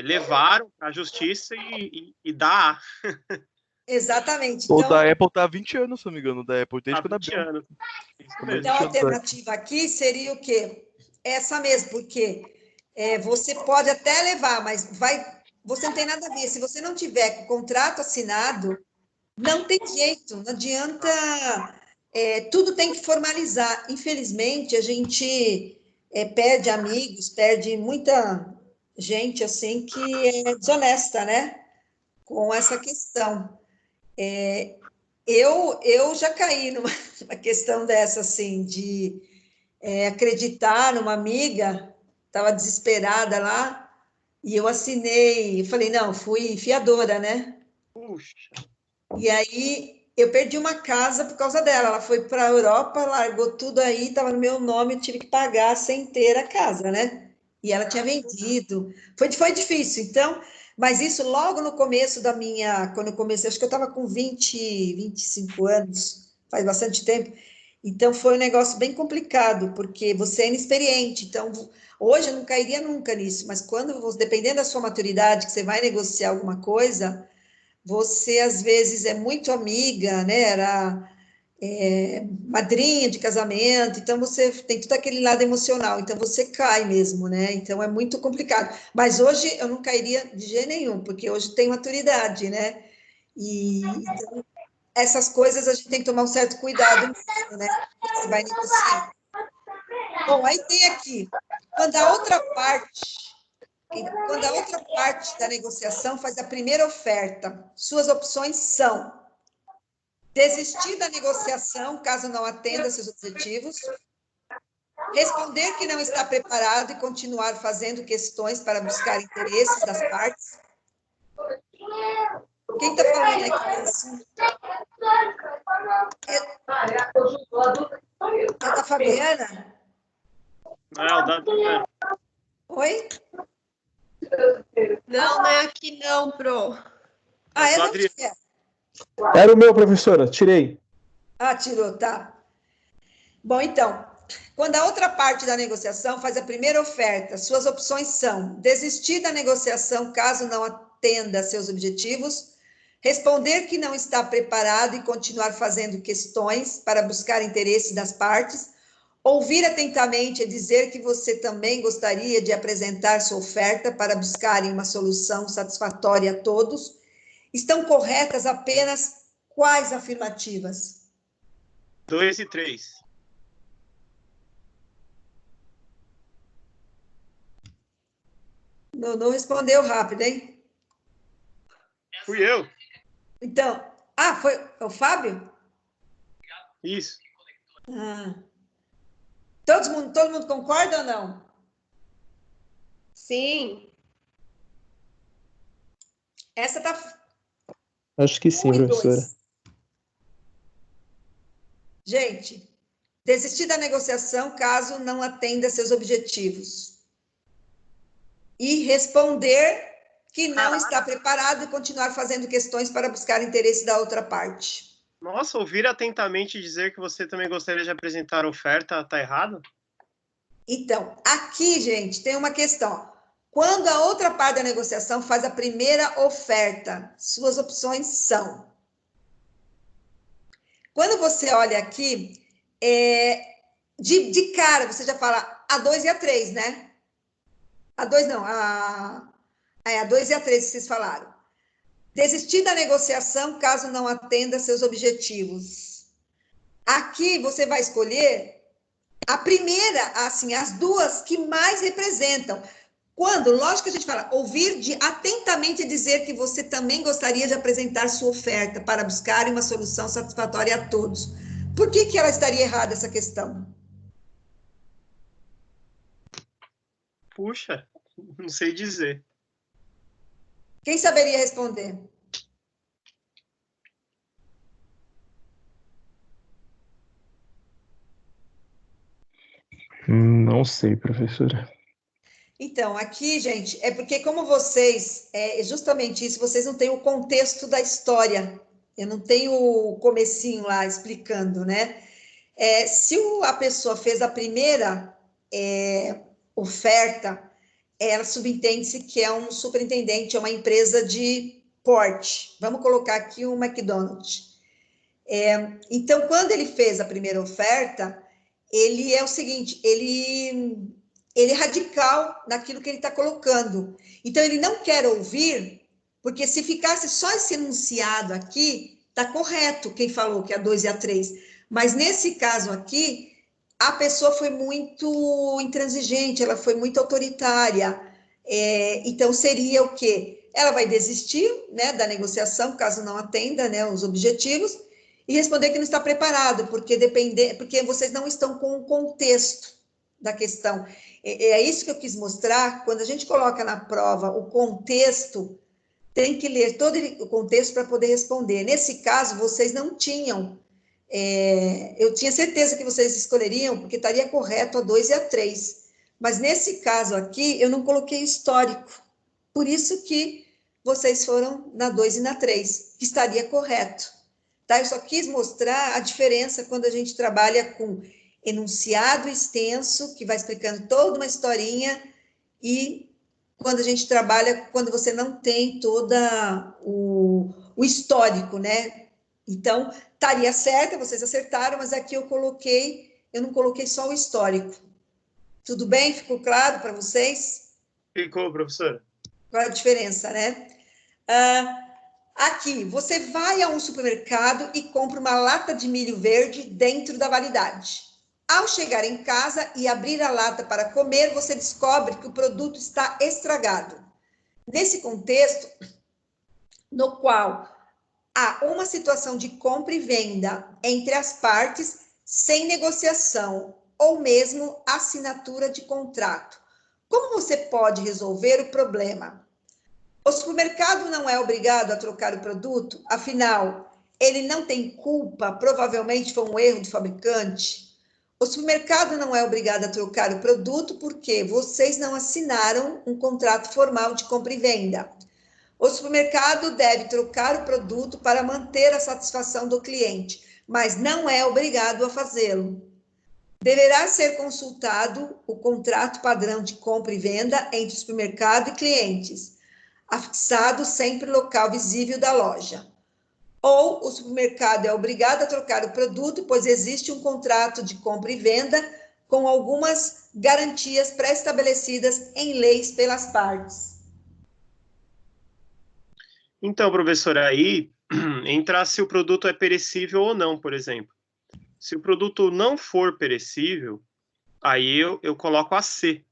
Levaram à justiça e dá. Exatamente. O da Apple tá há 20 anos, se não me engano, da Apple, desde quando abriu. 20 anos. Então, a alternativa aqui seria o quê? Essa mesmo, porque você pode até levar, mas vai você não tem nada a ver. Se você não tiver com o contrato assinado, não tem jeito, não adianta, tudo tem que formalizar. Infelizmente, a gente perde amigos, perde muita gente, assim, que é desonesta, né? Com essa questão. Eu já caí numa questão dessa, assim, de acreditar numa amiga, estava desesperada lá, e eu assinei, falei, não, fui fiadora, né? Puxa. E aí eu perdi uma casa por causa dela. Ela foi para a Europa, largou tudo aí, estava no meu nome, eu tive que pagar sem ter a casa, né? E ela tinha vendido. Foi difícil, então, mas isso logo no começo da minha, quando eu comecei, acho que eu estava com 25 anos, faz bastante tempo. Então foi um negócio bem complicado, porque você é inexperiente. Então, hoje eu não cairia nunca nisso, mas dependendo da sua maturidade, que você vai negociar alguma coisa, você às vezes é muito amiga, né? Era madrinha de casamento, então você tem todo aquele lado emocional, então você cai mesmo, né? Então é muito complicado. Mas hoje eu não cairia de jeito nenhum, porque hoje tem maturidade, né? E então, essas coisas a gente tem que tomar um certo cuidado mesmo, né? Você vai negociar. Bom, aí tem aqui, quando a outra parte da negociação faz a primeira oferta, suas opções são desistir da negociação, caso não atenda seus objetivos, responder que não está preparado e continuar fazendo questões para buscar interesses das partes. Quem está falando aqui isso? É da Fabiana? Não, da Adriana. Oi? Não é aqui não, Pro. É da da Adriana. onde é? Era o meu, professora. Tirei. Tirou, tá. Bom, então, quando a outra parte da negociação faz a primeira oferta, suas opções são desistir da negociação caso não atenda a seus objetivos, responder que não está preparado e continuar fazendo questões para buscar interesse das partes, ouvir atentamente e dizer que você também gostaria de apresentar sua oferta para buscarem uma solução satisfatória a todos. Estão corretas apenas quais afirmativas? 2 e 3. Não respondeu rápido, hein? Fui eu. Então, foi o Fábio? Isso. Todo mundo concorda ou não? Sim. Essa tá. Acho que sim, 1 e professora. 2. Gente, desistir da negociação caso não atenda seus objetivos. E responder que não está preparado e continuar fazendo questões para buscar interesse da outra parte. Nossa, ouvir atentamente dizer que você também gostaria de apresentar oferta, tá errado? Então, aqui, gente, tem uma questão. Quando a outra parte da negociação faz a primeira oferta, suas opções são. Quando você olha aqui, de cara, você já fala a 2 e a 3, né? A 2 não, a 2 e a 3 que vocês falaram. Desistir da negociação caso não atenda seus objetivos. Aqui você vai escolher a primeira, assim, as duas que mais representam. Quando, lógico que a gente fala, ouvir atentamente dizer que você também gostaria de apresentar sua oferta para buscar uma solução satisfatória a todos. Por que ela estaria errada, essa questão? Puxa, não sei dizer. Quem saberia responder? Não sei, professora. Então, aqui, gente, é porque como vocês, justamente isso, vocês não têm o contexto da história. Eu não tenho o comecinho lá explicando, né? Se a pessoa fez a primeira oferta, ela subentende-se que é um superintendente, é uma empresa de porte. Vamos colocar aqui um McDonald's. Então, quando ele fez a primeira oferta, ele é o seguinte, ele ele é radical naquilo que ele está colocando. Então, ele não quer ouvir, porque se ficasse só esse enunciado aqui, está correto quem falou que é a 2 e a 3. Mas nesse caso aqui, a pessoa foi muito intransigente, ela foi muito autoritária. Então, seria o quê? Ela vai desistir, né, da negociação, caso não atenda, né, os objetivos, e responder que não está preparado, porque vocês não estão com o contexto da questão. É isso que eu quis mostrar. Quando a gente coloca na prova o contexto, tem que ler todo o contexto para poder responder. Nesse caso, vocês não tinham. Eu tinha certeza que vocês escolheriam, porque estaria correto a 2 e a 3. Mas nesse caso aqui, eu não coloquei histórico. Por isso que vocês foram na 2 e na 3, que estaria correto. Tá? Eu só quis mostrar a diferença quando a gente trabalha com enunciado extenso, que vai explicando toda uma historinha, e quando a gente trabalha, quando você não tem toda o histórico, né? Então, estaria certa, vocês acertaram, mas aqui eu não coloquei só o histórico. Tudo bem? Ficou claro para vocês? Ficou, professora. Qual a diferença, né? Aqui, você vai a um supermercado e compra uma lata de milho verde dentro da validade. Ao chegar em casa e abrir a lata para comer, você descobre que o produto está estragado. Nesse contexto, no qual há uma situação de compra e venda entre as partes, sem negociação ou mesmo assinatura de contrato, como você pode resolver o problema? O supermercado não é obrigado a trocar o produto, afinal, ele não tem culpa, provavelmente foi um erro do fabricante. O supermercado não é obrigado a trocar o produto porque vocês não assinaram um contrato formal de compra e venda. O supermercado deve trocar o produto para manter a satisfação do cliente, mas não é obrigado a fazê-lo. Deverá ser consultado o contrato padrão de compra e venda entre o supermercado e clientes, afixado sempre no local visível da loja. Ou o supermercado é obrigado a trocar o produto, pois existe um contrato de compra e venda com algumas garantias pré-estabelecidas em leis pelas partes. Então, professora, aí entra se o produto é perecível ou não, por exemplo. Se o produto não for perecível, aí eu coloco a C.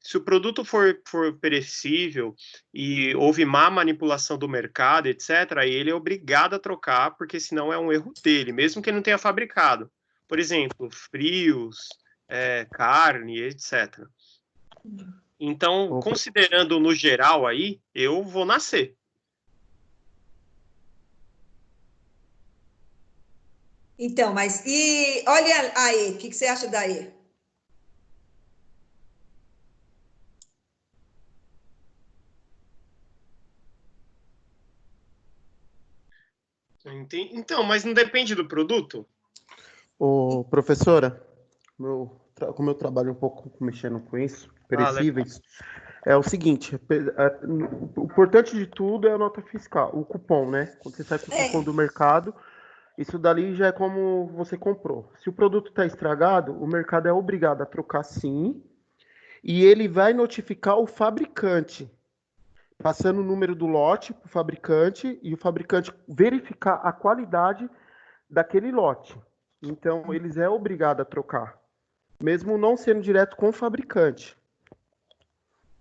Se o produto for perecível e houve má manipulação do mercado, etc., aí ele é obrigado a trocar, porque senão é um erro dele, mesmo que ele não tenha fabricado. Por exemplo, frios, carne, etc. Então, considerando no geral aí, eu vou nascer. Então, mas e olha a E, o que você acha da E? Então, mas não depende do produto? Professora, como eu trabalho um pouco mexendo com isso, perecíveis, é o seguinte, o importante de tudo é a nota fiscal, o cupom, né? Quando você sai com o cupom do mercado, isso dali já é como você comprou. Se o produto está estragado, o mercado é obrigado a trocar sim, e ele vai notificar o fabricante, passando o número do lote para o fabricante, e o fabricante verificar a qualidade daquele lote. Então, eles é obrigado a trocar, mesmo não sendo direto com o fabricante.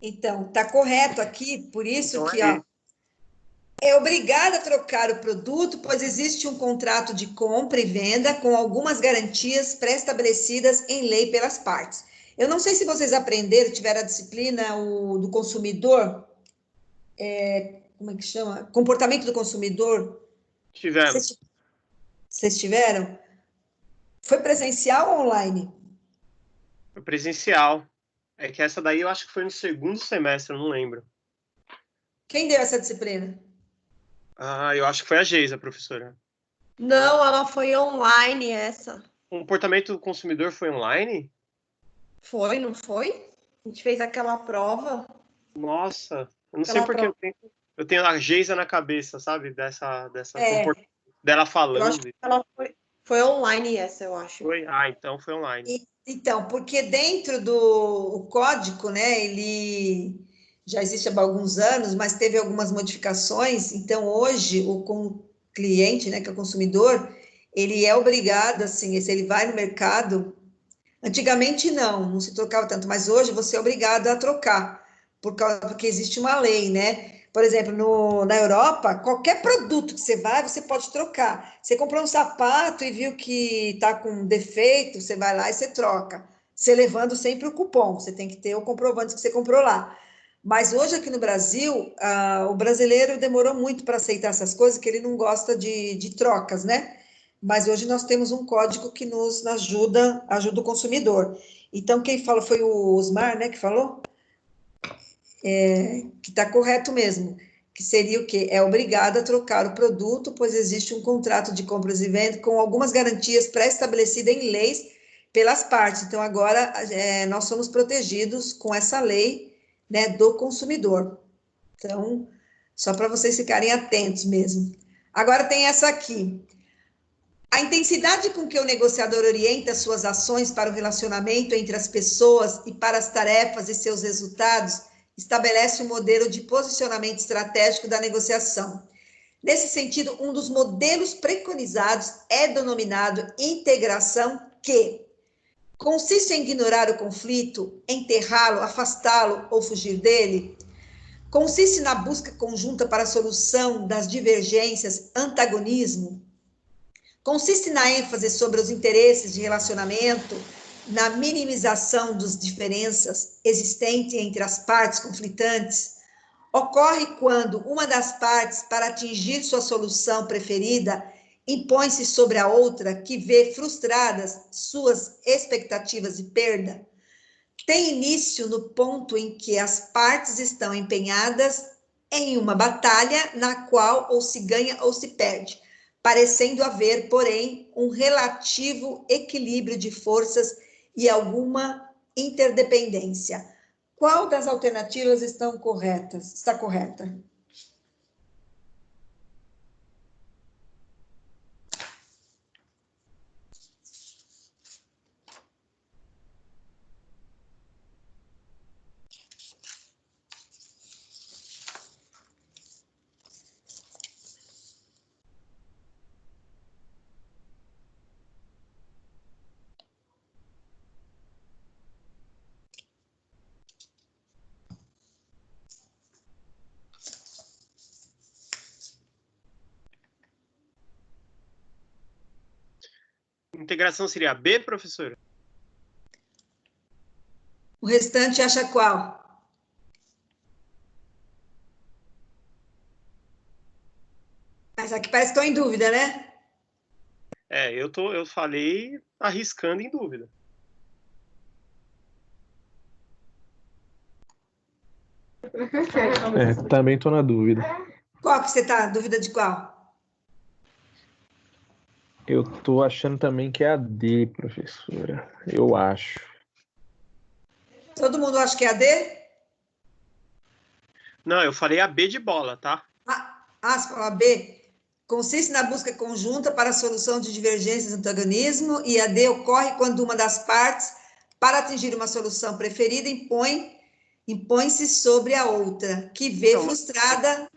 Então, está correto aqui, por isso então, que é obrigado a trocar o produto, pois existe um contrato de compra e venda com algumas garantias pré-estabelecidas em lei pelas partes. Eu não sei se vocês aprenderam, tiveram a disciplina do consumidor, como é que chama? Comportamento do consumidor. Tivemos. Vocês tiveram? Foi presencial ou online? Foi presencial. É que essa daí eu acho que foi no segundo semestre, eu não lembro. Quem deu essa disciplina? Eu acho que foi a Geisa, professora. Não, ela foi online, essa. O comportamento do consumidor foi online? Foi, não foi? A gente fez aquela prova. Nossa, eu não sei porque eu tenho a Geisa na cabeça, sabe? Dela falando. Eu acho que ela foi... Foi online essa, eu acho. Foi? Ah, então foi online. Então, porque dentro do código, né, ele já existe há alguns anos, mas teve algumas modificações, então hoje o cliente, né, que é o consumidor, ele é obrigado, assim, se ele vai no mercado, antigamente não se trocava tanto, mas hoje você é obrigado a trocar, porque existe uma lei, né? Por exemplo, na Europa, qualquer produto que você vai, você pode trocar. Você comprou um sapato e viu que está com defeito, você vai lá e você troca. Você levando sempre o cupom, você tem que ter o comprovante que você comprou lá. Mas hoje aqui no Brasil, o brasileiro demorou muito para aceitar essas coisas, que ele não gosta de trocas, né? Mas hoje nós temos um código que nos ajuda o consumidor. Então, quem falou foi o Osmar, né, que falou? Que está correto mesmo, que seria o quê? É obrigado a trocar o produto, pois existe um contrato de compras e vendas com algumas garantias pré-estabelecidas em leis pelas partes. Então, agora, nós somos protegidos com essa lei, né, do consumidor. Então, só para vocês ficarem atentos mesmo. Agora tem essa aqui. A intensidade com que o negociador orienta suas ações para o relacionamento entre as pessoas e para as tarefas e seus resultados estabelece um modelo de posicionamento estratégico da negociação. Nesse sentido, um dos modelos preconizados é denominado integração, que consiste em ignorar o conflito, enterrá-lo, afastá-lo ou fugir dele. Consiste na busca conjunta para a solução das divergências, antagonismo. Consiste na ênfase sobre os interesses de relacionamento, na minimização das diferenças existentes entre as partes conflitantes. Ocorre quando uma das partes, para atingir sua solução preferida, impõe-se sobre a outra, que vê frustradas suas expectativas de perda. Tem início no ponto em que as partes estão empenhadas em uma batalha na qual ou se ganha ou se perde, parecendo haver, porém, um relativo equilíbrio de forças e alguma interdependência. Qual das alternativas está correta? Integração seria B, professora? O restante acha qual? Mas aqui parece que estou em dúvida, né? Eu falei arriscando em dúvida. Também estou na dúvida. Qual que você está? Dúvida de qual? Eu tô achando também que é a D, professora. Eu acho. Todo mundo acha que é a D? Não, eu falei a B de bola, tá? Você falou a B. Consiste na busca conjunta para a solução de divergências e antagonismo, e a D ocorre quando uma das partes, para atingir uma solução preferida, impõe-se sobre a outra, que vê então, frustrada.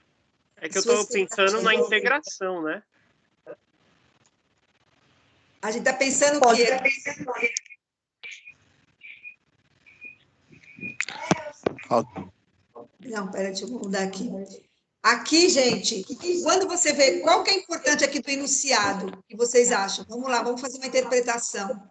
É que eu estou pensando na integração, né? A gente está pensando o quê? Não, pera, deixa eu mudar aqui. Aqui, gente, quando você vê, qual que é importante aqui do enunciado, que vocês acham? Vamos lá, vamos fazer uma interpretação.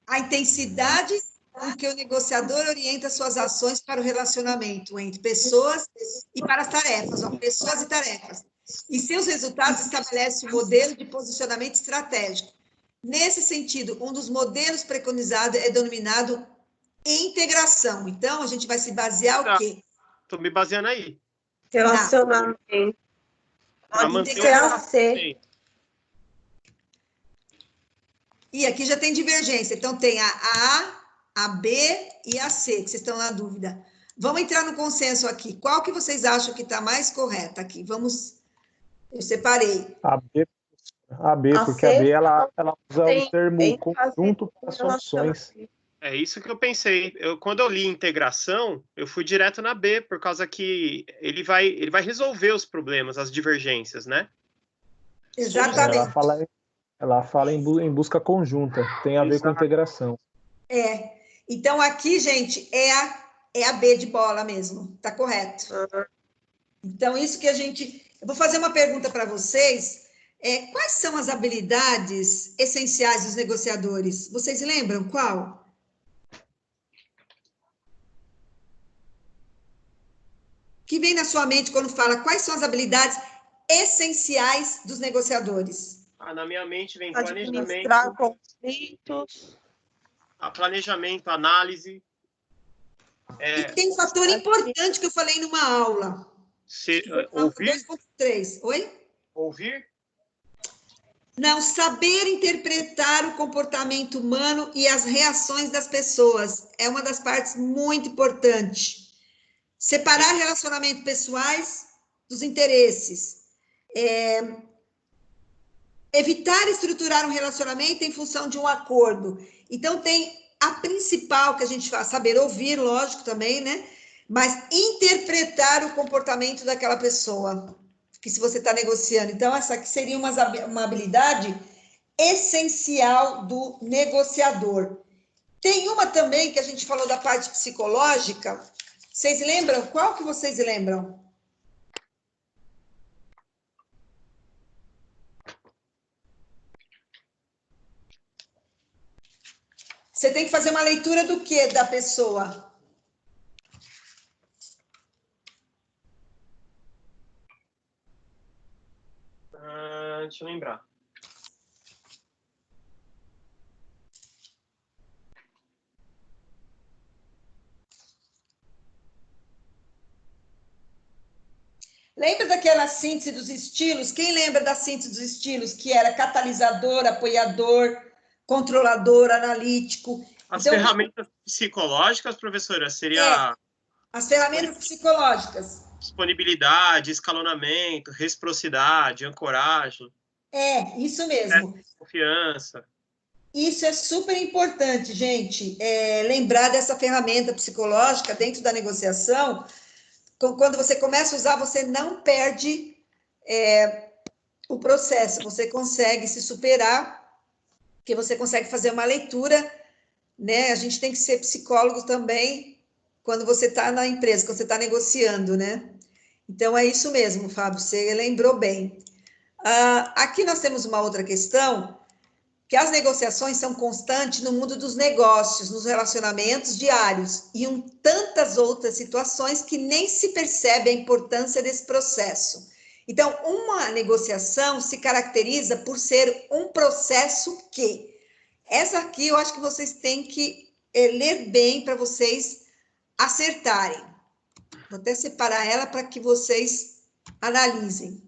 A intensidade com que o negociador orienta suas ações para o relacionamento entre pessoas e para as tarefas, pessoas e tarefas. E seus resultados estabelece um modelo de posicionamento estratégico. Nesse sentido, um dos modelos preconizados é denominado integração. Então, a gente vai se basear o quê? Estou me baseando aí. Relacionamento. Pode ser a C. E aqui já tem divergência. Então, tem a B e a C, que vocês estão na dúvida. Vamos entrar no consenso aqui. Qual que vocês acham que está mais correta aqui? Vamos... Eu separei. A B. A B, A porque a B C ela usa o tem termo ênfase conjunto no para soluções. relacionamento. É isso que eu pensei. Quando eu li integração, eu fui direto na B, por causa que ele vai resolver os problemas, as divergências, né? Exatamente. Ela fala em busca conjunta, tem a ver com integração. Então, aqui, gente, é a B de bola mesmo, tá correto. Então, isso que a gente... Eu vou fazer uma pergunta para vocês. Quais são as habilidades essenciais dos negociadores? Vocês lembram qual? O que vem na sua mente quando fala quais são as habilidades essenciais dos negociadores? Na minha mente vem Administrar conflitos. planejamento, análise. E tem um fator importante que eu falei numa aula. Ouvir? 2.3. Oi? Ouvir? Não, saber interpretar o comportamento humano e as reações das pessoas é uma das partes muito importantes. Separar relacionamentos pessoais dos interesses. Evitar estruturar um relacionamento em função de um acordo. Então, tem a principal que a gente faz, saber ouvir, lógico, também, né? Mas interpretar o comportamento daquela pessoa, que se você está negociando. Então, essa aqui seria uma habilidade essencial do negociador. Tem uma também que a gente falou da parte psicológica. Vocês lembram? Qual que vocês lembram? Você tem que fazer uma leitura do que da pessoa? Deixa eu lembrar. Lembra daquela síntese dos estilos? Quem lembra da síntese dos estilos? Que era catalisador, apoiador, controlador, analítico. As ferramentas psicológicas, professora, seria... as ferramentas psicológicas. Disponibilidade, escalonamento, reciprocidade, ancoragem. Isso mesmo. Confiança. Isso é super importante, gente, lembrar dessa ferramenta psicológica dentro da negociação. Quando você começa a usar, você não perde o processo, você consegue se superar, porque você consegue fazer uma leitura, né? A gente tem que ser psicólogo também quando você está na empresa, quando você está negociando, né? Então, é isso mesmo, Fábio, você lembrou bem. Aqui nós temos uma outra questão, que as negociações são constantes no mundo dos negócios, nos relacionamentos diários, e tantas outras situações que nem se percebe a importância desse processo. Então, uma negociação se caracteriza por ser um processo que... Essa aqui eu acho que vocês têm que ler bem para vocês acertarem. Vou até separar ela para que vocês analisem.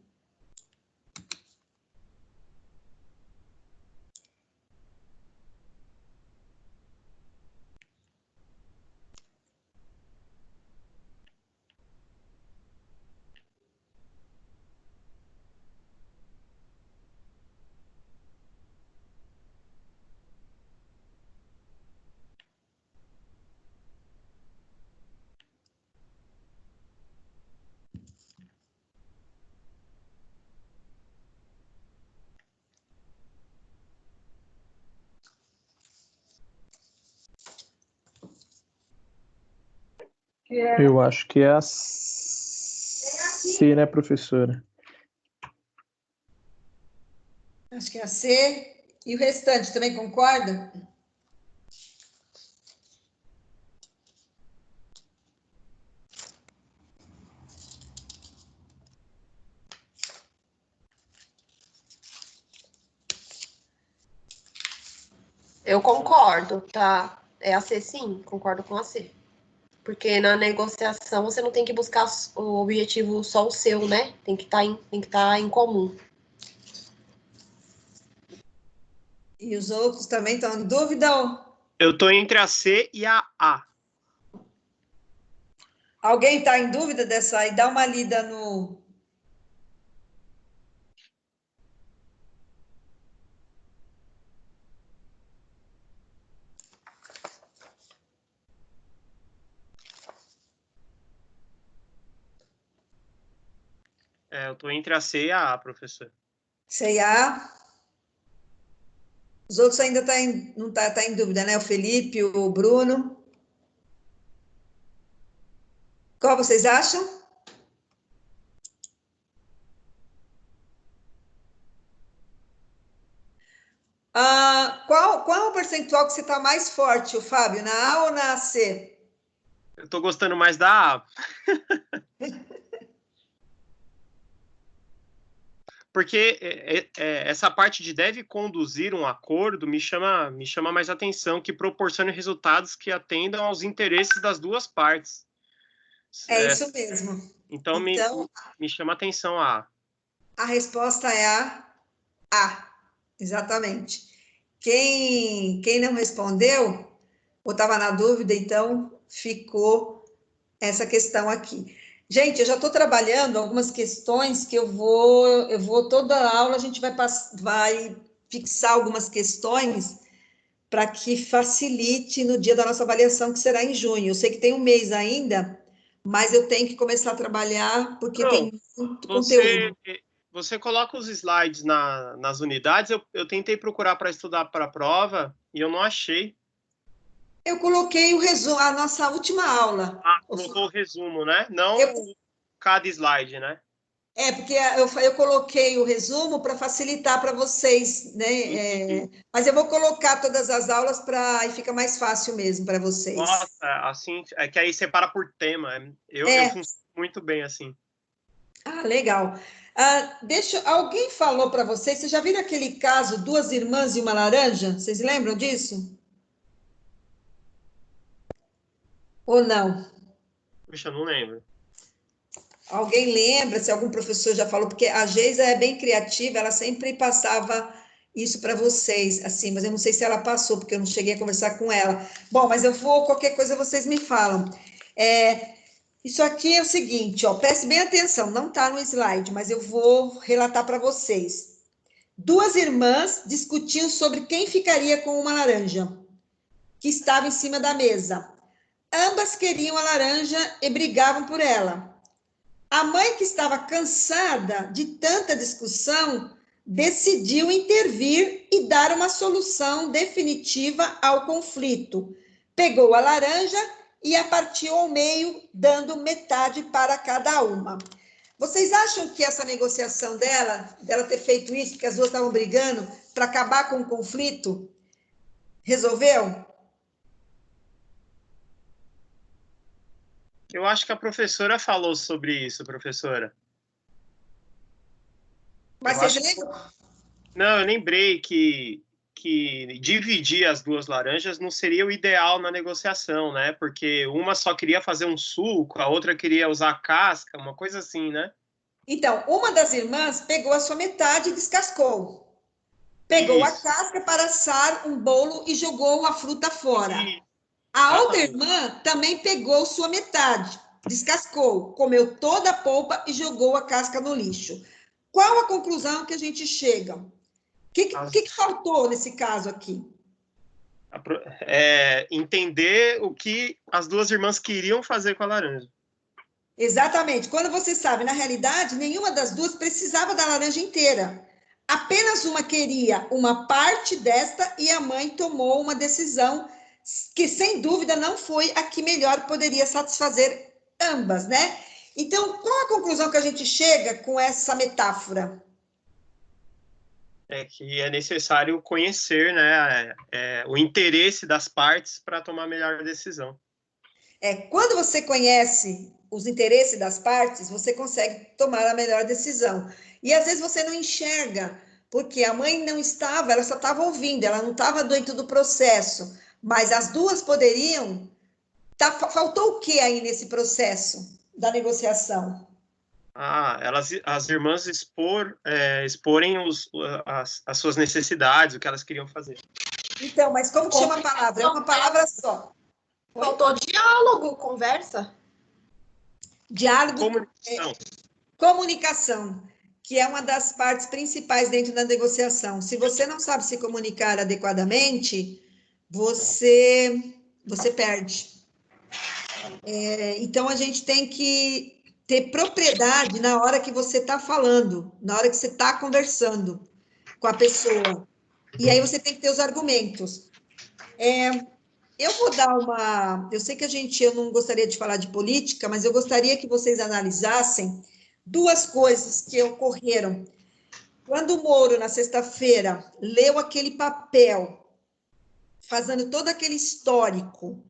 Eu acho que é a C, né, professora? Acho que é a C. E o restante também concorda? Eu concordo, tá? É a C, sim, concordo com a C. Porque na negociação você não tem que buscar o objetivo só o seu, né? Tem que estar em comum. E os outros também estão em dúvida? Eu estou entre a C e a A. Alguém está em dúvida dessa aí? Dá uma lida no... Eu estou entre a C e a A, professor. C e A. Os outros ainda não tá em dúvida, né? O Felipe, o Bruno. Qual vocês acham? Qual é o percentual que você está mais forte, o Fábio? Na A ou na C? Eu estou gostando mais da A. Porque essa parte de deve conduzir um acordo me chama mais atenção, que proporcione resultados que atendam aos interesses das duas partes. Isso mesmo. Então, me chama atenção a A. A resposta é A. Exatamente. Quem não respondeu, ou estava na dúvida, então ficou essa questão aqui. Gente, eu já estou trabalhando algumas questões que eu vou toda a aula a gente vai fixar algumas questões para que facilite no dia da nossa avaliação, que será em junho. Eu sei que tem um mês ainda, mas eu tenho que começar a trabalhar porque tem muito conteúdo. Você coloca os slides nas unidades. Eu tentei procurar para estudar para a prova e eu não achei. Eu coloquei o resumo, a nossa última aula. Colocou o resumo, né? Não cada slide, né? Porque eu coloquei o resumo para facilitar para vocês, né? Mas eu vou colocar todas as aulas e fica mais fácil mesmo para vocês. Nossa, assim, que aí separa por tema. Eu funciono muito bem assim. Legal. Alguém falou para vocês já viram aquele caso, 2 irmãs e uma laranja? Vocês lembram disso? Ou não? Puxa, não lembro. Alguém lembra, se algum professor já falou, porque a Geisa é bem criativa, ela sempre passava isso para vocês, assim, mas eu não sei se ela passou, porque eu não cheguei a conversar com ela. Bom, mas qualquer coisa vocês me falam. Isso aqui é o seguinte, ó, preste bem atenção, não está no slide, mas eu vou relatar para vocês. 2 irmãs discutiam sobre quem ficaria com uma laranja, que estava em cima da mesa. Ambas queriam a laranja e brigavam por ela. A mãe, que estava cansada de tanta discussão, decidiu intervir e dar uma solução definitiva ao conflito. Pegou a laranja e a partiu ao meio, dando metade para cada uma. Vocês acham que essa negociação dela ter feito isso, porque as duas estavam brigando, para acabar com o conflito, resolveu? Eu acho que a professora falou sobre isso, professora. Mas vocês lembram? Não, eu lembrei que dividir as 2 laranjas não seria o ideal na negociação, né? Porque uma só queria fazer um suco, a outra queria usar casca, uma coisa assim, né? Então, uma das irmãs pegou a sua metade e descascou. Pegou a casca para assar um bolo e jogou a fruta fora. A outra irmã também pegou sua metade, descascou, comeu toda a polpa e jogou a casca no lixo. Qual a conclusão que a gente chega? O que faltou nesse caso aqui? Entender o que as 2 irmãs queriam fazer com a laranja. Exatamente. Quando você sabe, na realidade, nenhuma das 2 precisava da laranja inteira. Apenas uma queria uma parte desta e a mãe tomou uma decisão que, sem dúvida, não foi a que melhor poderia satisfazer ambas, né? Então, qual a conclusão que a gente chega com essa metáfora? É que é necessário conhecer, né, o interesse das partes para tomar a melhor decisão. Quando você conhece os interesses das partes, você consegue tomar a melhor decisão. E, às vezes, você não enxerga, porque a mãe não estava, ela só estava ouvindo, ela não estava dentro do processo. Mas as 2 poderiam... Faltou o que aí nesse processo da negociação? As irmãs exporem as suas necessidades, o que elas queriam fazer. Então, mas como que chama a palavra? É uma palavra só. Faltou diálogo, conversa. Diálogo. Comunicação. Comunicação, que é uma das partes principais dentro da negociação. Se você não sabe se comunicar adequadamente, você perde. Então, a gente tem que ter propriedade na hora que você está falando, na hora que você está conversando com a pessoa. E aí você tem que ter os argumentos. Eu vou dar uma... Eu sei que eu não gostaria de falar de política, mas eu gostaria que vocês analisassem duas coisas que ocorreram. Quando o Moro, na sexta-feira, leu aquele papel, fazendo todo aquele histórico,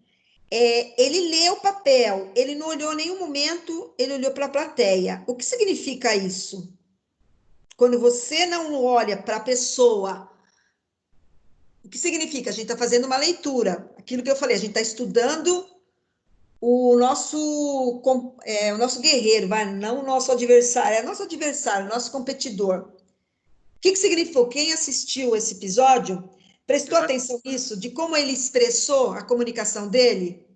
ele leu o papel, ele não olhou em nenhum momento, ele olhou para a plateia. O que significa isso? Quando você não olha para a pessoa, o que significa? A gente está fazendo uma leitura. Aquilo que eu falei, a gente está estudando o nosso guerreiro, não o nosso adversário, o nosso competidor. O que significou? Quem assistiu esse episódio prestou atenção nisso, de como ele expressou a comunicação dele?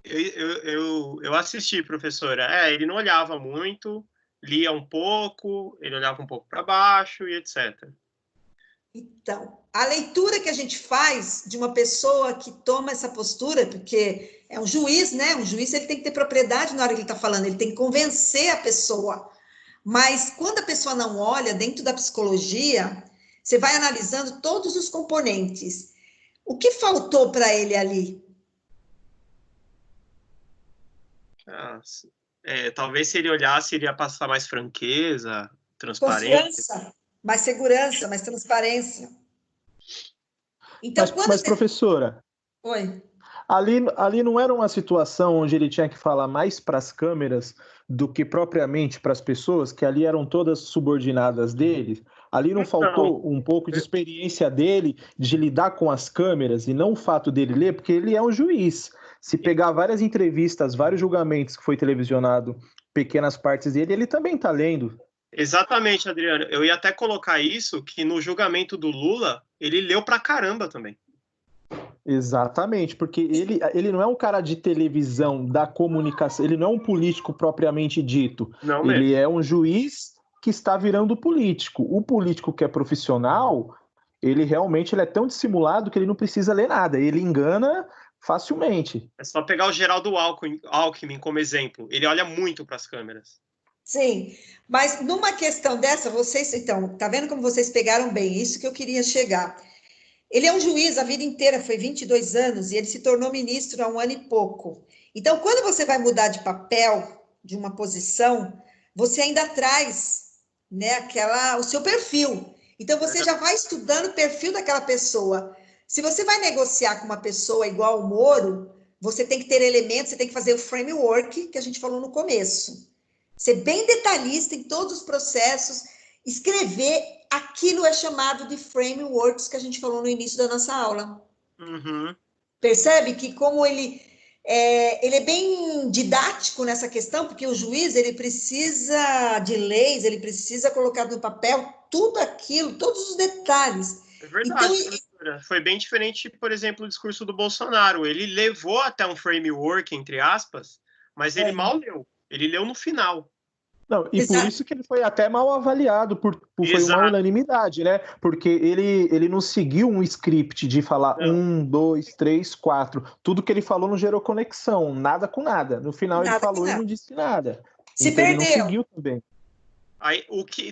Eu assisti, professora. Ele não olhava muito, lia um pouco, ele olhava um pouco para baixo e etc. Então, a leitura que a gente faz de uma pessoa que toma essa postura, porque é um juiz, né? Um juiz ele tem que ter propriedade na hora que ele está falando, ele tem que convencer a pessoa. Mas quando a pessoa não olha, dentro da psicologia, você vai analisando todos os componentes. O que faltou para ele ali? Talvez se ele olhasse, ele ia passar mais franqueza, transparência. Confiança, mais segurança, mais transparência. Então, mas professora... Oi. Ali não era uma situação onde ele tinha que falar mais para as câmeras do que propriamente para as pessoas, que ali eram todas subordinadas dele? Ali não faltou um pouco de experiência dele de lidar com as câmeras e não o fato dele ler, porque ele é um juiz. Se pegar várias entrevistas, vários julgamentos que foi televisionado, pequenas partes dele, ele também está lendo. Exatamente, Adriano. Eu ia até colocar isso, que no julgamento do Lula, ele leu pra caramba também. Exatamente, porque ele não é um cara de televisão, da comunicação, ele não é um político propriamente dito. Não ele mesmo. É um juiz que está virando político. O político que é profissional, ele é tão dissimulado que ele não precisa ler nada, ele engana facilmente. É só pegar o Geraldo Alckmin como exemplo, ele olha muito para as câmeras. Sim, mas numa questão dessa, vocês, então, tá vendo como vocês pegaram bem? Isso que eu queria chegar. Ele é um juiz a vida inteira, foi 22 anos, e ele se tornou ministro há 1 ano e pouco. Então, quando você vai mudar de papel, de uma posição, você ainda traz, né, o seu perfil. Então, você já vai estudando o perfil daquela pessoa. Se você vai negociar com uma pessoa igual o Moro, você tem que ter elementos, você tem que fazer o framework que a gente falou no começo. Ser bem detalhista em todos os processos, escrever, aquilo é chamado de frameworks que a gente falou no início da nossa aula. Uhum. Percebe que como ele é bem didático nessa questão, porque o juiz ele precisa de leis, ele precisa colocar no papel tudo aquilo, todos os detalhes. É verdade, então, professora. Foi bem diferente, por exemplo, o discurso do Bolsonaro. Ele levou até um framework, entre aspas, mas ele mal leu. Ele leu no final. Não, e por isso que ele foi até mal avaliado, foi uma unanimidade, né? Porque ele não seguiu um script de falar 1, 2, 3, 4. Tudo que ele falou não gerou conexão, nada com nada. No final ele falou e não disse nada. Se então perdeu. Ele não seguiu também. Aí,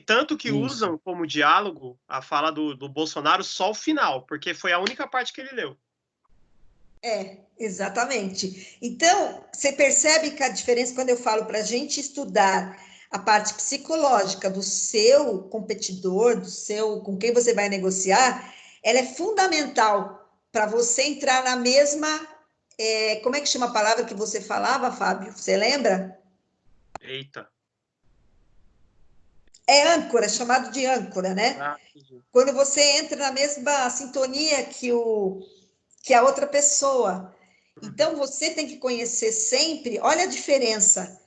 tanto que usam como diálogo a fala do Bolsonaro só o final, porque foi a única parte que ele leu. Exatamente. Então, você percebe que a diferença, quando eu falo para a gente estudar a parte psicológica do seu competidor, com quem você vai negociar, ela é fundamental para você entrar na mesma... como é que chama a palavra que você falava, Fábio? Você lembra? Eita. É âncora, chamado de âncora, né? Quando você entra na mesma sintonia que a outra pessoa. Então, você tem que conhecer sempre, olha a diferença.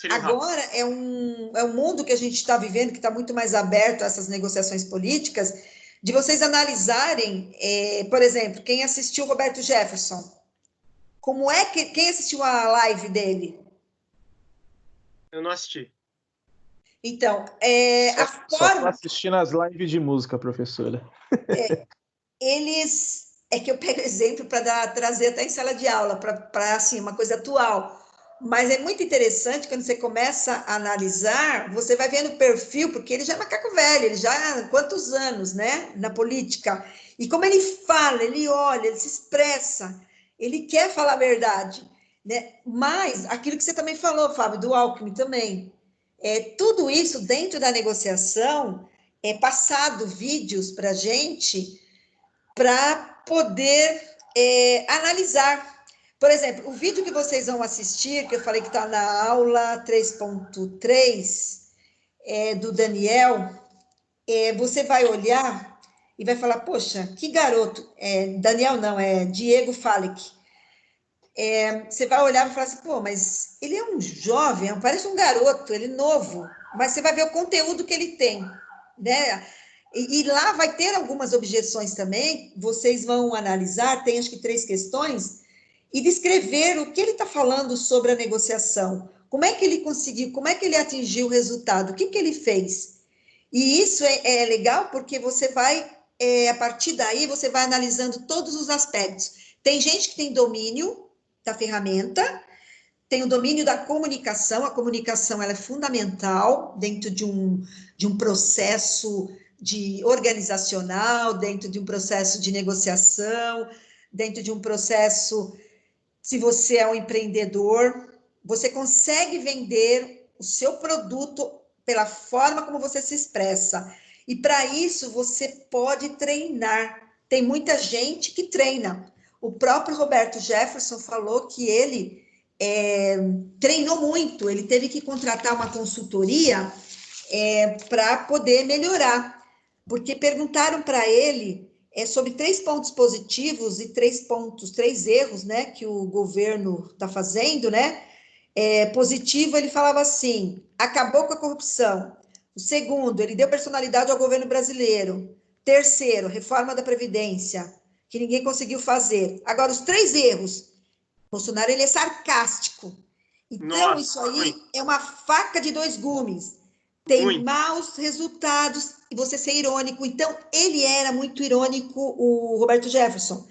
Agora é um mundo que a gente está vivendo, que está muito mais aberto a essas negociações políticas, de vocês analisarem, por exemplo, quem assistiu Roberto Jefferson, quem assistiu a live dele? Eu não assisti. Então, Só tô assistindo as lives de música, professora. É que eu pego exemplo para trazer até em sala de aula, para assim, uma coisa atual. Mas é muito interessante quando você começa a analisar, você vai vendo o perfil, porque ele já é macaco velho, ele já há quantos anos, né, na política. E como ele fala, ele olha, ele se expressa, ele quer falar a verdade, né? Mas aquilo que você também falou, Fábio, do Alckmin também, tudo isso dentro da negociação é passado vídeos para a gente para poder analisar. Por exemplo, o vídeo que vocês vão assistir, que eu falei que está na aula 3.3, do Daniel, você vai olhar e vai falar, poxa, que garoto. Daniel não, é Diego Falek. Você vai olhar e vai falar assim, pô, mas ele é um jovem, parece um garoto, ele é novo, mas você vai ver o conteúdo que ele tem, né? E lá vai ter algumas objeções também, vocês vão analisar, tem acho que 3 questões, e descrever o que ele está falando sobre a negociação, como é que ele conseguiu, como é que ele atingiu o resultado, o que ele fez. E isso é legal porque você vai, a partir daí, você vai analisando todos os aspectos. Tem gente que tem domínio da ferramenta, tem o domínio da comunicação, a comunicação ela é fundamental dentro de um processo organizacional, dentro de um processo de negociação, dentro de um processo, se você é um empreendedor, você consegue vender o seu produto pela forma como você se expressa. E para isso você pode treinar. Tem muita gente que treina. O próprio Roberto Jefferson falou que ele treinou muito, ele teve que contratar uma consultoria para poder melhorar, porque perguntaram para ele sobre 3 pontos positivos e 3 erros, né, que o governo está fazendo, né? Positivo, ele falava assim, acabou com a corrupção. O segundo, ele deu personalidade ao governo brasileiro. Terceiro, reforma da Previdência, que ninguém conseguiu fazer. Agora, os 3 erros, Bolsonaro, ele é sarcástico. Então, nossa, isso aí é uma faca de 2 gumes. Tem maus resultados e você ser irônico. Então, ele era muito irônico, o Roberto Jefferson.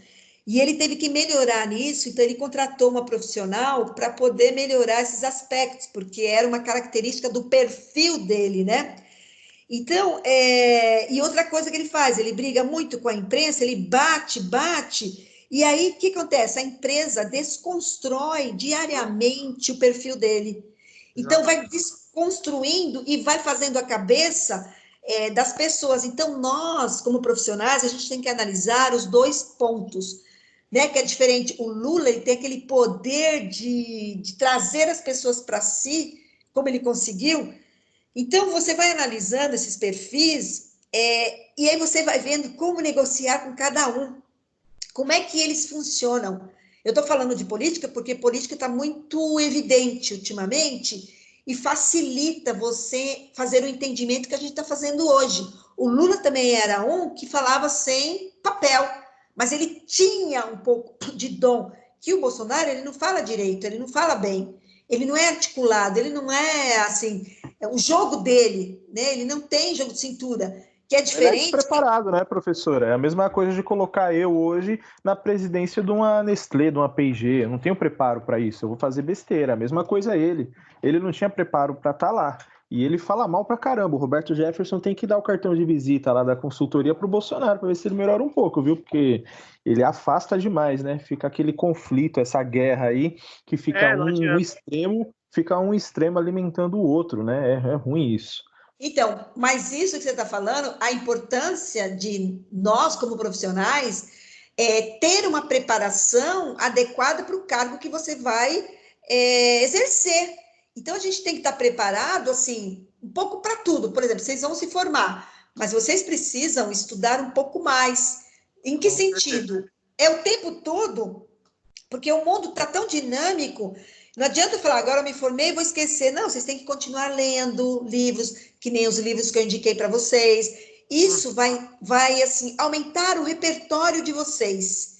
E ele teve que melhorar nisso, então ele contratou uma profissional para poder melhorar esses aspectos, porque era uma característica do perfil dele, né? Então, e outra coisa que ele faz, ele briga muito com a imprensa, ele bate, e aí o que acontece? A empresa desconstrói diariamente o perfil dele. Então, vai desconstruindo e vai fazendo a cabeça das pessoas. Então, nós, como profissionais, a gente tem que analisar os 2 pontos, né? Que é diferente. O Lula, ele tem aquele poder de trazer as pessoas para si, como ele conseguiu. Então, você vai analisando esses perfis, e aí você vai vendo como negociar com cada um, como é que eles funcionam. Eu estou falando de política porque política está muito evidente ultimamente e facilita você fazer o entendimento que a gente está fazendo hoje. O Lula também era um que falava sem papel, mas ele tinha um pouco de dom, que o Bolsonaro, ele não fala direito, ele não fala bem, ele não é articulado, ele não é assim, o jogo dele, né? Ele não tem jogo de cintura, que é diferente. Ele é despreparado, né, professora? É a mesma coisa de colocar eu hoje na presidência de uma Nestlé, de uma P&G. Eu não tenho preparo para isso, eu vou fazer besteira. A mesma coisa ele. Ele não tinha preparo para estar lá. E ele fala mal pra caramba. O Roberto Jefferson tem que dar o cartão de visita lá da consultoria pro Bolsonaro para ver se ele melhora um pouco, viu? Porque ele afasta demais, né? Fica aquele conflito, essa guerra aí, que fica um extremo alimentando o outro, né? É ruim isso. Então, mas isso que você está falando, a importância de nós, como profissionais, ter uma preparação adequada para o cargo que você vai exercer. Então, a gente tem que estar preparado, assim, um pouco para tudo. Por exemplo, vocês vão se formar, mas vocês precisam estudar um pouco mais. Em que sentido? É o tempo todo, porque o mundo está tão dinâmico. Não adianta falar, agora eu me formei e vou esquecer. Não, vocês têm que continuar lendo livros, que nem os livros que eu indiquei para vocês. Isso vai assim, aumentar o repertório de vocês.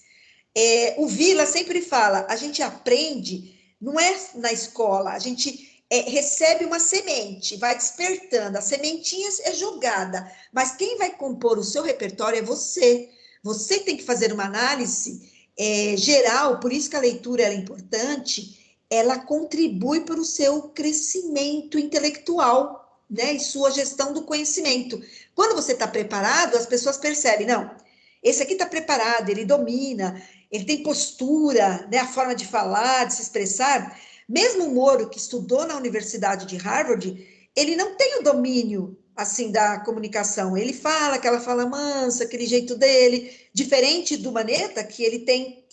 O Vila sempre fala, a gente aprende, não é na escola, a gente recebe uma semente, vai despertando, a sementinha é jogada, mas quem vai compor o seu repertório é você. Você tem que fazer uma análise geral, por isso que a leitura é importante, ela contribui para o seu crescimento intelectual, né, e sua gestão do conhecimento. Quando você está preparado, as pessoas percebem, não, esse aqui está preparado, ele domina, ele tem postura, né, a forma de falar, de se expressar. Mesmo o Moro, que estudou na Universidade de Harvard, ele não tem o domínio, assim, da comunicação. Ele fala aquela fala mansa, aquele jeito dele, diferente do Manetta, que ele tem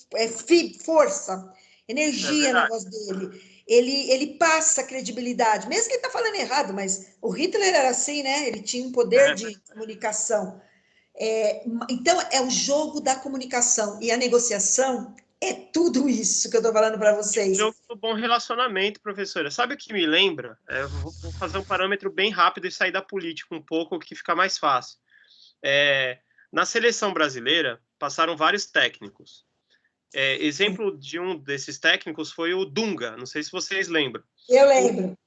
força, energia na voz dele. Ele passa credibilidade, mesmo que ele está falando errado, mas o Hitler era assim, né? Ele tinha um poder de comunicação. Então, é o jogo da comunicação, e a negociação é tudo isso que eu estou falando para vocês. O jogo do bom relacionamento, professora. Sabe o que me lembra? Vou fazer um parâmetro bem rápido e sair da política um pouco, que fica mais fácil. Na seleção brasileira, passaram vários técnicos. Exemplo de um desses técnicos foi o Dunga, não sei se vocês lembram. Eu lembro.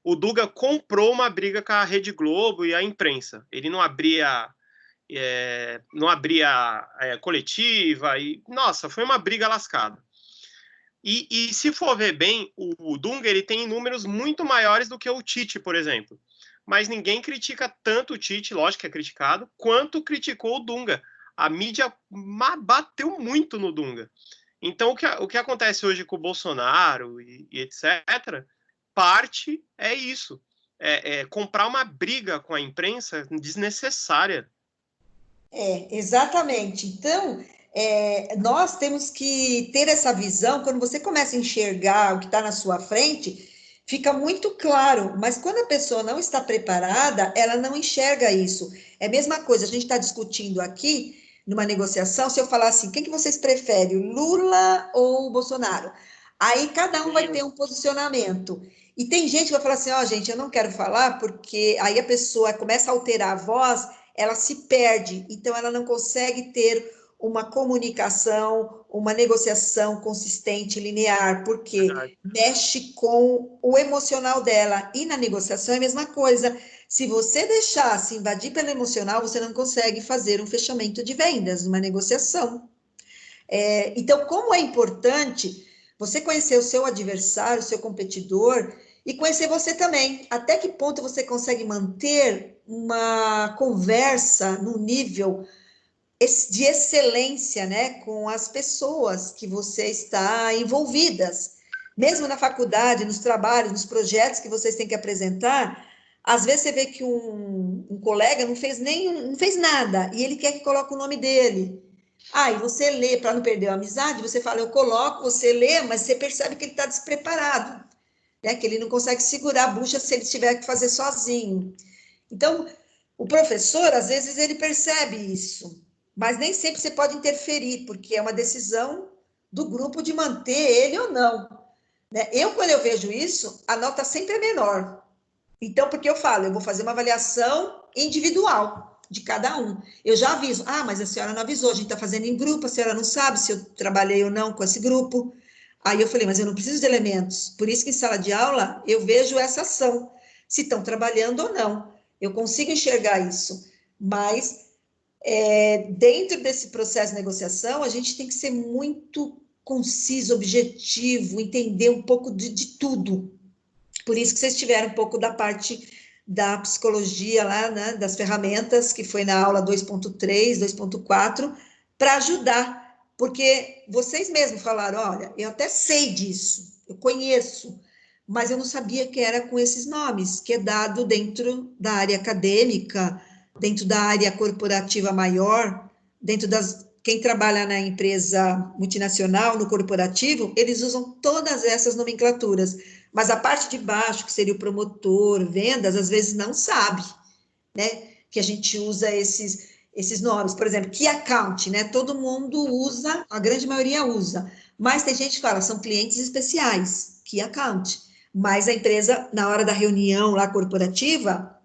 O Dunga comprou uma briga com a Rede Globo e a imprensa. Ele não abria coletiva, e nossa, foi uma briga lascada. E se for ver bem, o Dunga ele tem números muito maiores do que o Tite, por exemplo. Mas ninguém critica tanto o Tite, lógico que é criticado, quanto criticou o Dunga. A mídia bateu muito no Dunga. Então, o que acontece hoje com o Bolsonaro e etc., parte é isso. Comprar uma briga com a imprensa desnecessária. Exatamente. Então, nós temos que ter essa visão. Quando você começa a enxergar o que está na sua frente, fica muito claro, mas quando a pessoa não está preparada, ela não enxerga isso. É a mesma coisa, a gente está discutindo aqui, numa negociação, se eu falar assim, quem que vocês preferem, o Lula ou o Bolsonaro? Aí cada um vai ter um posicionamento. E tem gente que vai falar assim, gente, eu não quero falar, porque aí a pessoa começa a alterar a voz, ela se perde, então ela não consegue ter uma comunicação, uma negociação consistente, linear, porque mexe com o emocional dela. E na negociação é a mesma coisa. Se você deixar se invadir pelo emocional, você não consegue fazer um fechamento de vendas, uma negociação. Então, como é importante você conhecer o seu adversário, o seu competidor, e conhecer você também. Até que ponto você consegue manter uma conversa no nível de excelência, né, com as pessoas que você está envolvidas. Mesmo na faculdade, nos trabalhos, nos projetos que vocês têm que apresentar, às vezes você vê que um colega não fez nada, e ele quer que coloque o nome dele. E você lê, para não perder a amizade, você fala, eu coloco, você lê, mas você percebe que ele está despreparado, né, que ele não consegue segurar a bucha se ele tiver que fazer sozinho. Então, o professor, às vezes, ele percebe isso, mas nem sempre você pode interferir, porque é uma decisão do grupo de manter ele ou não. Né? Quando eu vejo isso, a nota sempre é menor. Então, porque eu falo, eu vou fazer uma avaliação individual de cada um. Eu já aviso, mas a senhora não avisou, a gente está fazendo em grupo, a senhora não sabe se eu trabalhei ou não com esse grupo. Aí eu falei, mas eu não preciso de elementos. Por isso que em sala de aula eu vejo essa ação, se estão trabalhando ou não. Eu consigo enxergar isso, mas dentro desse processo de negociação, a gente tem que ser muito conciso, objetivo, entender um pouco de tudo. Por isso que vocês tiveram um pouco da parte da psicologia lá, né, das ferramentas, que foi na aula 2.3, 2.4, para ajudar, porque vocês mesmos falaram, olha, eu até sei disso, eu conheço, mas eu não sabia que era com esses nomes, que é dado dentro da área acadêmica, dentro da área corporativa maior, dentro quem trabalha na empresa multinacional, no corporativo, eles usam todas essas nomenclaturas, mas a parte de baixo, que seria o promotor, vendas, às vezes não sabe, né, que a gente usa esses nomes, por exemplo, Key Account, né, todo mundo usa, a grande maioria usa, mas tem gente que fala, são clientes especiais, Key Account, mas a empresa, na hora da reunião lá corporativa,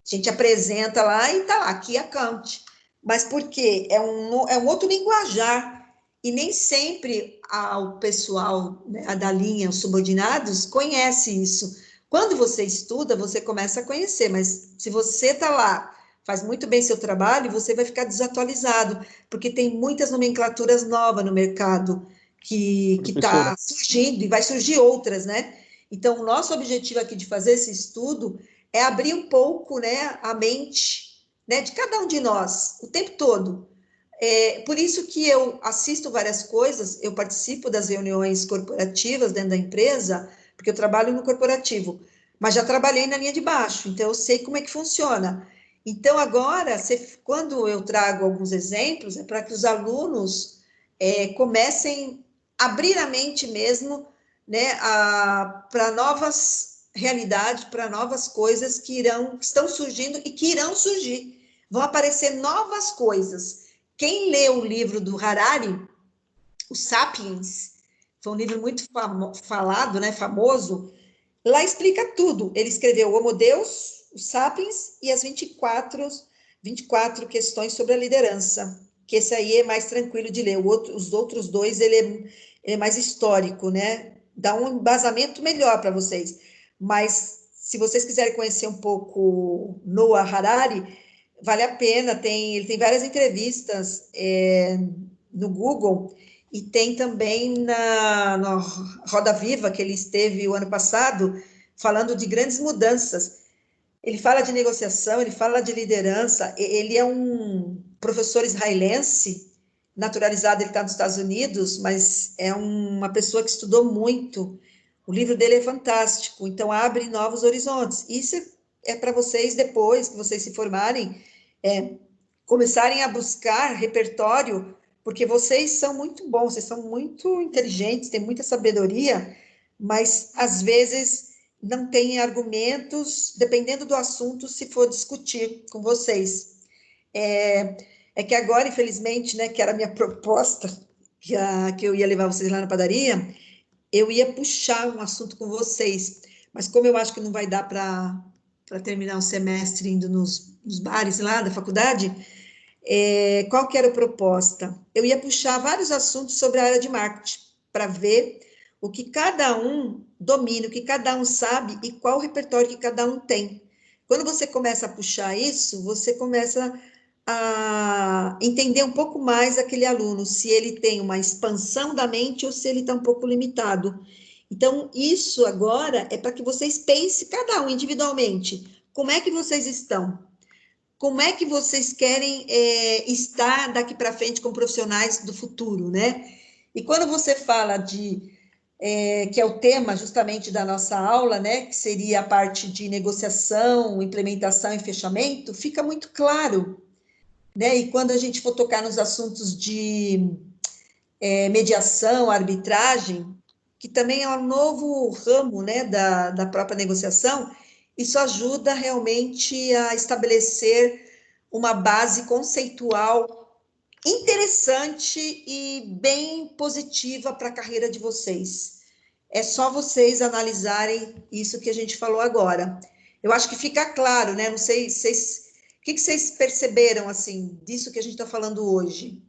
a gente apresenta lá e tá lá, Key Account. Mas por quê? É um outro linguajar. E nem sempre o pessoal, né, da linha, os subordinados, conhece isso. Quando você estuda, você começa a conhecer, mas se você tá lá, faz muito bem seu trabalho, você vai ficar desatualizado, porque tem muitas nomenclaturas novas no mercado, que está surgindo e vai surgir outras, né? Então, o nosso objetivo aqui de fazer esse estudo é abrir um pouco, né, a mente, né, de cada um de nós, o tempo todo. Por isso que eu assisto várias coisas, eu participo das reuniões corporativas dentro da empresa, porque eu trabalho no corporativo, mas já trabalhei na linha de baixo, então eu sei como é que funciona. Então, agora, quando eu trago alguns exemplos, é para que os alunos comecem a abrir a mente mesmo, né, para novas realidades, para novas coisas que estão surgindo e que irão surgir. Vão aparecer novas coisas. Quem lê o livro do Harari, o Sapiens, foi um livro muito falado, né, famoso, lá explica tudo. Ele escreveu o Homo Deus, o Sapiens e as 24 questões sobre a liderança, que esse aí é mais tranquilo de ler. Os outros dois, ele é mais histórico, né? Dá um embasamento melhor para vocês. Mas, se vocês quiserem conhecer um pouco Noah Harari, vale a pena. Ele tem várias entrevistas no Google, e tem também na Roda Viva, que ele esteve o ano passado, falando de grandes mudanças. Ele fala de negociação, ele fala de liderança. Ele é um professor israelense, naturalizado, ele está nos Estados Unidos, mas é uma pessoa que estudou muito. O livro dele é fantástico, então abre novos horizontes. Isso é para vocês, depois que vocês se formarem, começarem a buscar repertório, porque vocês são muito bons, vocês são muito inteligentes, têm muita sabedoria, mas às vezes não têm argumentos, dependendo do assunto, se for discutir com vocês. É que agora, infelizmente, né, que era a minha proposta, que eu ia levar vocês lá na padaria, eu ia puxar um assunto com vocês, mas como eu acho que não vai dar para terminar o semestre indo nos bares lá da faculdade, qual que era a proposta? Eu ia puxar vários assuntos sobre a área de marketing, para ver o que cada um domina, o que cada um sabe e qual o repertório que cada um tem. Quando você começa a puxar isso, você começa a entender um pouco mais aquele aluno, se ele tem uma expansão da mente ou se ele está um pouco limitado. Então, isso agora é para que vocês pensem, cada um individualmente, como é que vocês estão? Como é que vocês querem estar daqui para frente com profissionais do futuro, né? E quando você fala que é o tema justamente da nossa aula, né, que seria a parte de negociação, implementação e fechamento, fica muito claro, né? E quando a gente for tocar nos assuntos de mediação, arbitragem, que também é um novo ramo, né, da própria negociação, isso ajuda realmente a estabelecer uma base conceitual interessante e bem positiva para a carreira de vocês. É só vocês analisarem isso que a gente falou agora. Eu acho que fica claro, né? Não sei, o que vocês perceberam, assim, disso que a gente está falando hoje?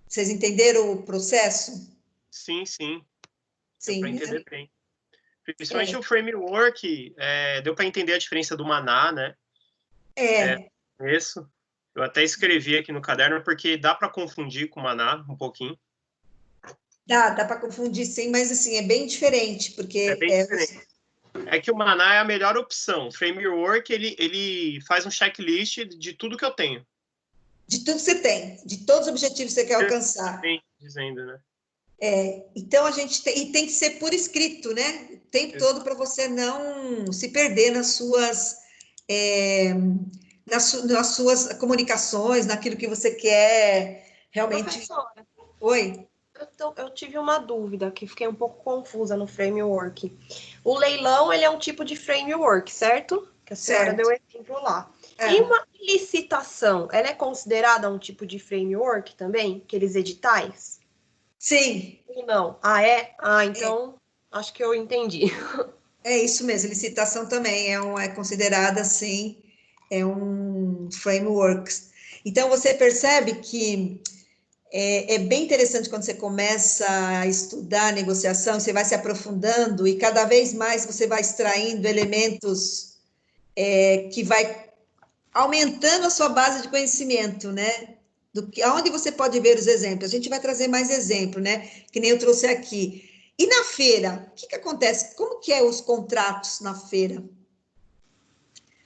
Vocês entenderam o processo? Sim, sim. Sim, deu para entender bem. Principalmente o framework, deu para entender a diferença do maná, né? Isso. Eu até escrevi aqui no caderno, porque dá para confundir com maná um pouquinho. Dá para confundir, sim, mas assim, é bem diferente, porque... É bem diferente. É que o maná é a melhor opção. O framework, ele faz um checklist de tudo que eu tenho. De tudo que você tem, de todos os objetivos que você quer alcançar. Sim, dizendo, né? Então, a gente tem que ser por escrito, né? O tempo todo, para você não se perder nas suas comunicações, naquilo que você quer realmente... Professora. Oi? Eu tive uma dúvida, que fiquei um pouco confusa no framework. O leilão, ele é um tipo de framework, certo? Que a senhora deu exemplo lá. E uma licitação, ela é considerada um tipo de framework também? Aqueles editais? Sim. Ou não? Então, acho que eu entendi. É isso mesmo, licitação também é considerada, assim, é um framework. Então, você percebe que é bem interessante quando você começa a estudar negociação, você vai se aprofundando e cada vez mais você vai extraindo elementos que vai aumentando a sua base de conhecimento, né? Aonde você pode ver os exemplos? A gente vai trazer mais exemplos, né? Que nem eu trouxe aqui. E na feira, o que acontece? Como que é os contratos na feira?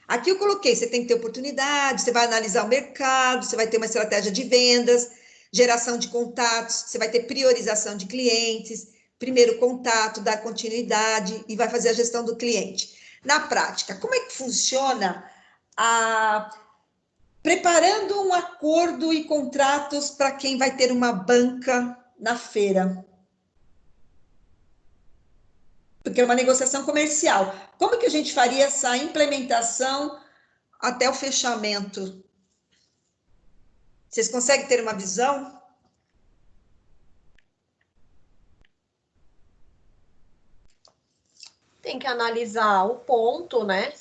Aqui eu coloquei, você tem que ter oportunidade, você vai analisar o mercado, você vai ter uma estratégia de vendas, geração de contatos, você vai ter priorização de clientes, primeiro contato, dar continuidade e vai fazer a gestão do cliente. Na prática, como é que funciona preparando um acordo e contratos para quem vai ter uma banca na feira? Porque é uma negociação comercial. Como que a gente faria essa implementação até o fechamento? Vocês conseguem ter uma visão? Tem que analisar o ponto, né?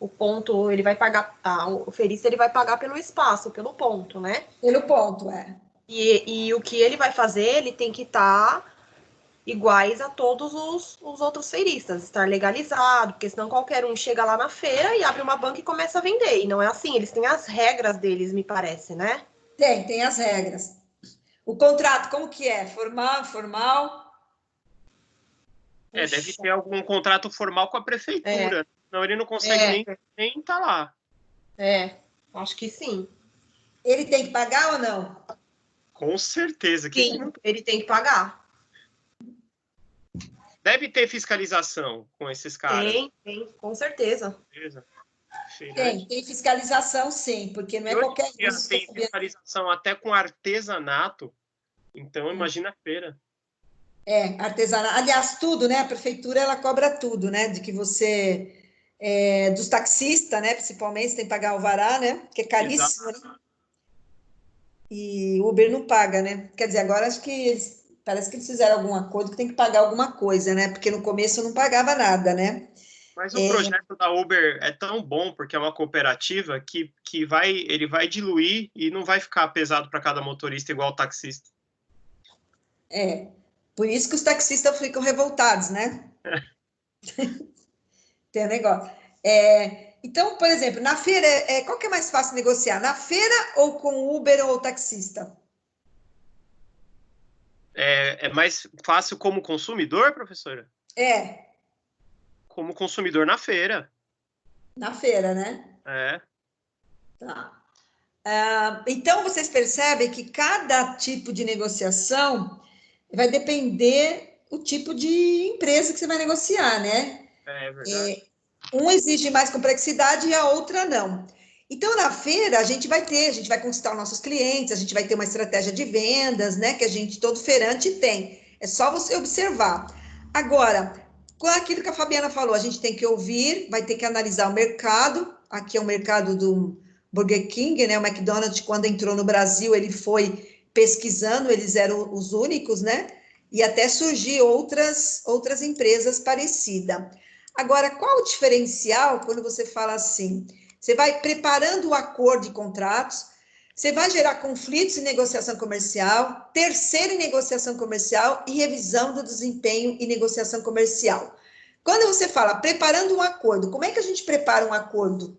O ponto, ele vai pagar, o ferista ele vai pagar pelo espaço, pelo ponto, né? Pelo ponto, é. E o que ele vai fazer, ele tem que estar iguais a todos os outros feiristas, estar legalizado, porque senão qualquer um chega lá na feira e abre uma banca e começa a vender. E não é assim, eles têm as regras deles, me parece, né? Tem as regras. O contrato, como que é? Formal, informal? Deve ter algum contrato formal com a prefeitura. Senão ele não consegue nem estar lá. Acho que sim. Ele tem que pagar ou não? Com certeza. Sim, ele tem que pagar. Deve ter fiscalização com esses caras. Tem, com certeza. Tem fiscalização, sim, porque não é qualquer um. Tem fiscalização até com artesanato. Então, imagina a feira. Artesanato. Aliás, tudo, né? A prefeitura, ela cobra tudo, né? De que você... dos taxistas, né? Principalmente, você tem que pagar alvará, né? Que é caríssimo, né? E Uber não paga, né? Quer dizer, agora acho que parece que eles fizeram algum acordo que tem que pagar alguma coisa, né? Porque no começo eu não pagava nada, né? Mas o projeto da Uber é tão bom, porque é uma cooperativa, que ele vai diluir e não vai ficar pesado para cada motorista igual o taxista. Por isso que os taxistas ficam revoltados, né? Tem um negócio. Então, por exemplo, na feira, qual que é mais fácil negociar? Na feira ou com Uber ou taxista? É mais fácil como consumidor, professora? Como consumidor na feira. Na feira, né? Tá. Então, vocês percebem que cada tipo de negociação vai depender do tipo de empresa que você vai negociar, né? É verdade. Um exige mais complexidade e a outra não. Então, na feira, a gente vai conquistar os nossos clientes, a gente vai ter uma estratégia de vendas, né? Que todo feirante tem. É só você observar. Agora, com aquilo que a Fabiana falou, a gente tem que ouvir, vai ter que analisar o mercado. Aqui é o mercado do Burger King, né? O McDonald's, quando entrou no Brasil, ele foi pesquisando, eles eram os únicos, né? E até surgir outras empresas parecidas. Agora, qual o diferencial quando você fala assim? Você vai preparando o acordo de contratos, você vai gerar conflitos em negociação comercial, terceiro em negociação comercial e revisão do desempenho em negociação comercial. Quando você fala preparando um acordo, como é que a gente prepara um acordo?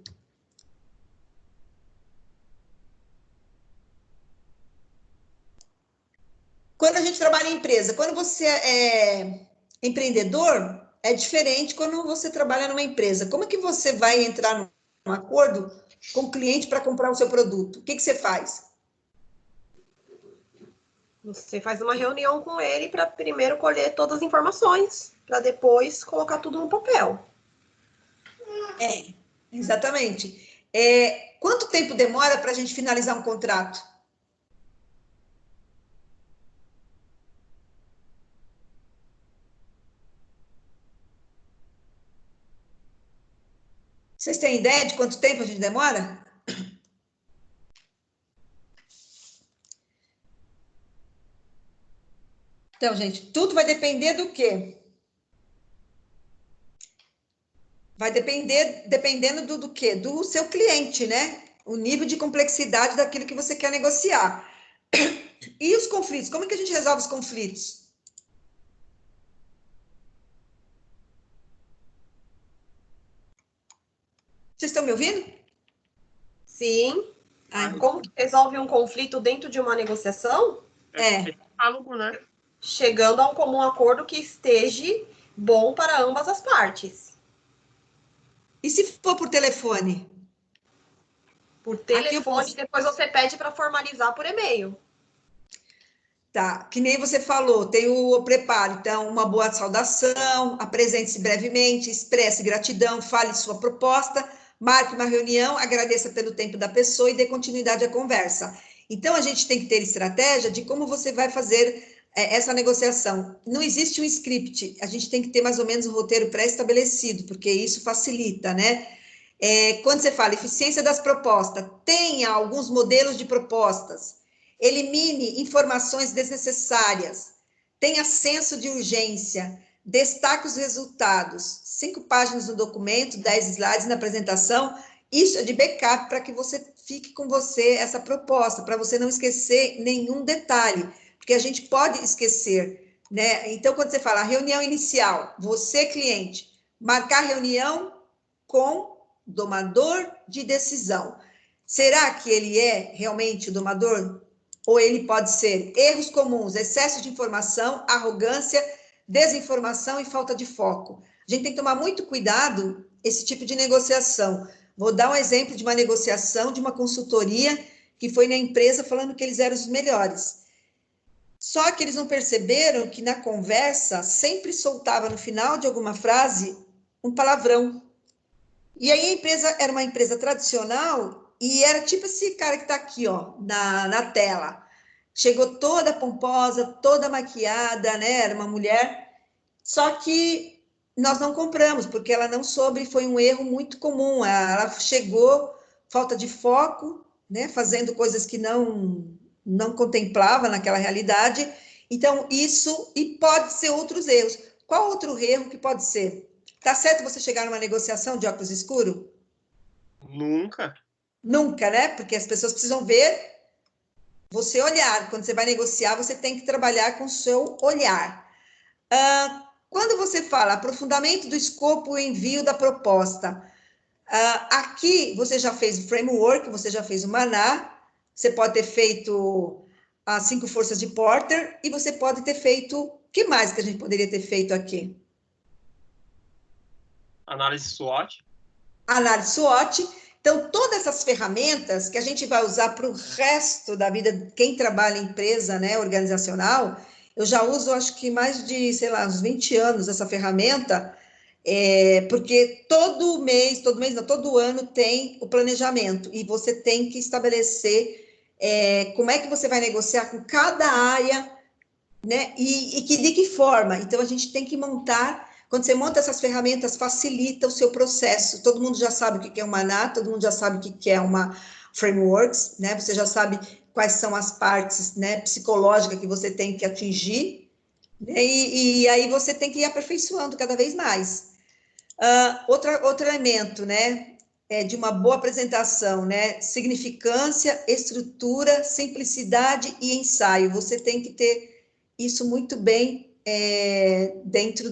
Quando a gente trabalha em empresa, quando você é empreendedor, é diferente quando você trabalha numa empresa. Como é que você vai entrar num acordo com o cliente para comprar o seu produto? O que você faz? Você faz uma reunião com ele para primeiro colher todas as informações, para depois colocar tudo no papel. Exatamente. Quanto tempo demora para a gente finalizar um contrato? Vocês têm ideia de quanto tempo a gente demora? Então, gente, tudo vai depender do quê? Vai dependendo do quê? Do seu cliente, né? O nível de complexidade daquilo que você quer negociar. E os conflitos? Como é que a gente resolve os conflitos? Vocês estão me ouvindo? Sim. Como que resolve um conflito dentro de uma negociação? Diálogo, né? Chegando a um comum acordo que esteja bom para ambas as partes. E se for por telefone? Por telefone, depois você pede para formalizar por e-mail. Tá, que nem você falou, tem o preparo. Então, uma boa saudação, apresente-se brevemente, expresse gratidão, fale sua proposta, marque uma reunião, agradeça pelo tempo da pessoa e dê continuidade à conversa. Então, a gente tem que ter estratégia de como você vai fazer essa negociação. Não existe um script, a gente tem que ter mais ou menos um roteiro pré-estabelecido, porque isso facilita, né? Quando você fala eficiência das propostas, tenha alguns modelos de propostas, elimine informações desnecessárias, tenha senso de urgência, destaque os resultados, 5 páginas no documento, 10 slides na apresentação, isso é de backup para que você fique com você essa proposta, para você não esquecer nenhum detalhe, porque a gente pode esquecer, né? Então, quando você fala reunião inicial, você, cliente, marcar reunião com domador de decisão. Será que ele é realmente o domador? Ou ele pode ser erros comuns, excesso de informação, arrogância, desinformação e falta de foco. A gente tem que tomar muito cuidado esse tipo de negociação. Vou dar um exemplo de uma negociação de uma consultoria que foi na empresa falando que eles eram os melhores. Só que eles não perceberam que na conversa sempre soltava no final de alguma frase um palavrão. E aí a empresa era uma empresa tradicional e era tipo esse cara que está aqui, ó, na tela. Chegou toda pomposa, toda maquiada, né? Era uma mulher. Só que nós não compramos, porque ela não soube, foi um erro muito comum. Ela chegou, falta de foco, né? Fazendo coisas que não contemplava naquela realidade. Então, isso, e pode ser outros erros. Qual outro erro que pode ser? Tá certo você chegar numa negociação de óculos escuros? Nunca. Nunca, né? Porque as pessoas precisam ver você olhar. Quando você vai negociar, você tem que trabalhar com o seu olhar. Quando você fala aprofundamento do escopo e envio da proposta, aqui você já fez o framework, você já fez o maná, você pode ter feito as 5 forças de Porter e você pode ter feito... O que mais que a gente poderia ter feito aqui? Análise SWOT. Análise SWOT. Então, todas essas ferramentas que a gente vai usar para o resto da vida, quem trabalha em empresa, né, organizacional, eu já uso, acho que mais de, sei lá, uns 20 anos essa ferramenta, porque todo ano tem o planejamento, e você tem que estabelecer como é que você vai negociar com cada área, né, de que forma. Então, a gente tem que montar... Quando você monta essas ferramentas, facilita o seu processo. Todo mundo já sabe o que é uma maná, todo mundo já sabe o que é uma frameworks, né? Você já sabe quais são as partes, né, psicológicas que você tem que atingir, né? E aí você tem que ir aperfeiçoando cada vez mais. Outro elemento, né, de uma boa apresentação, né? Significância, estrutura, simplicidade e ensaio. Você tem que ter isso muito bem dentro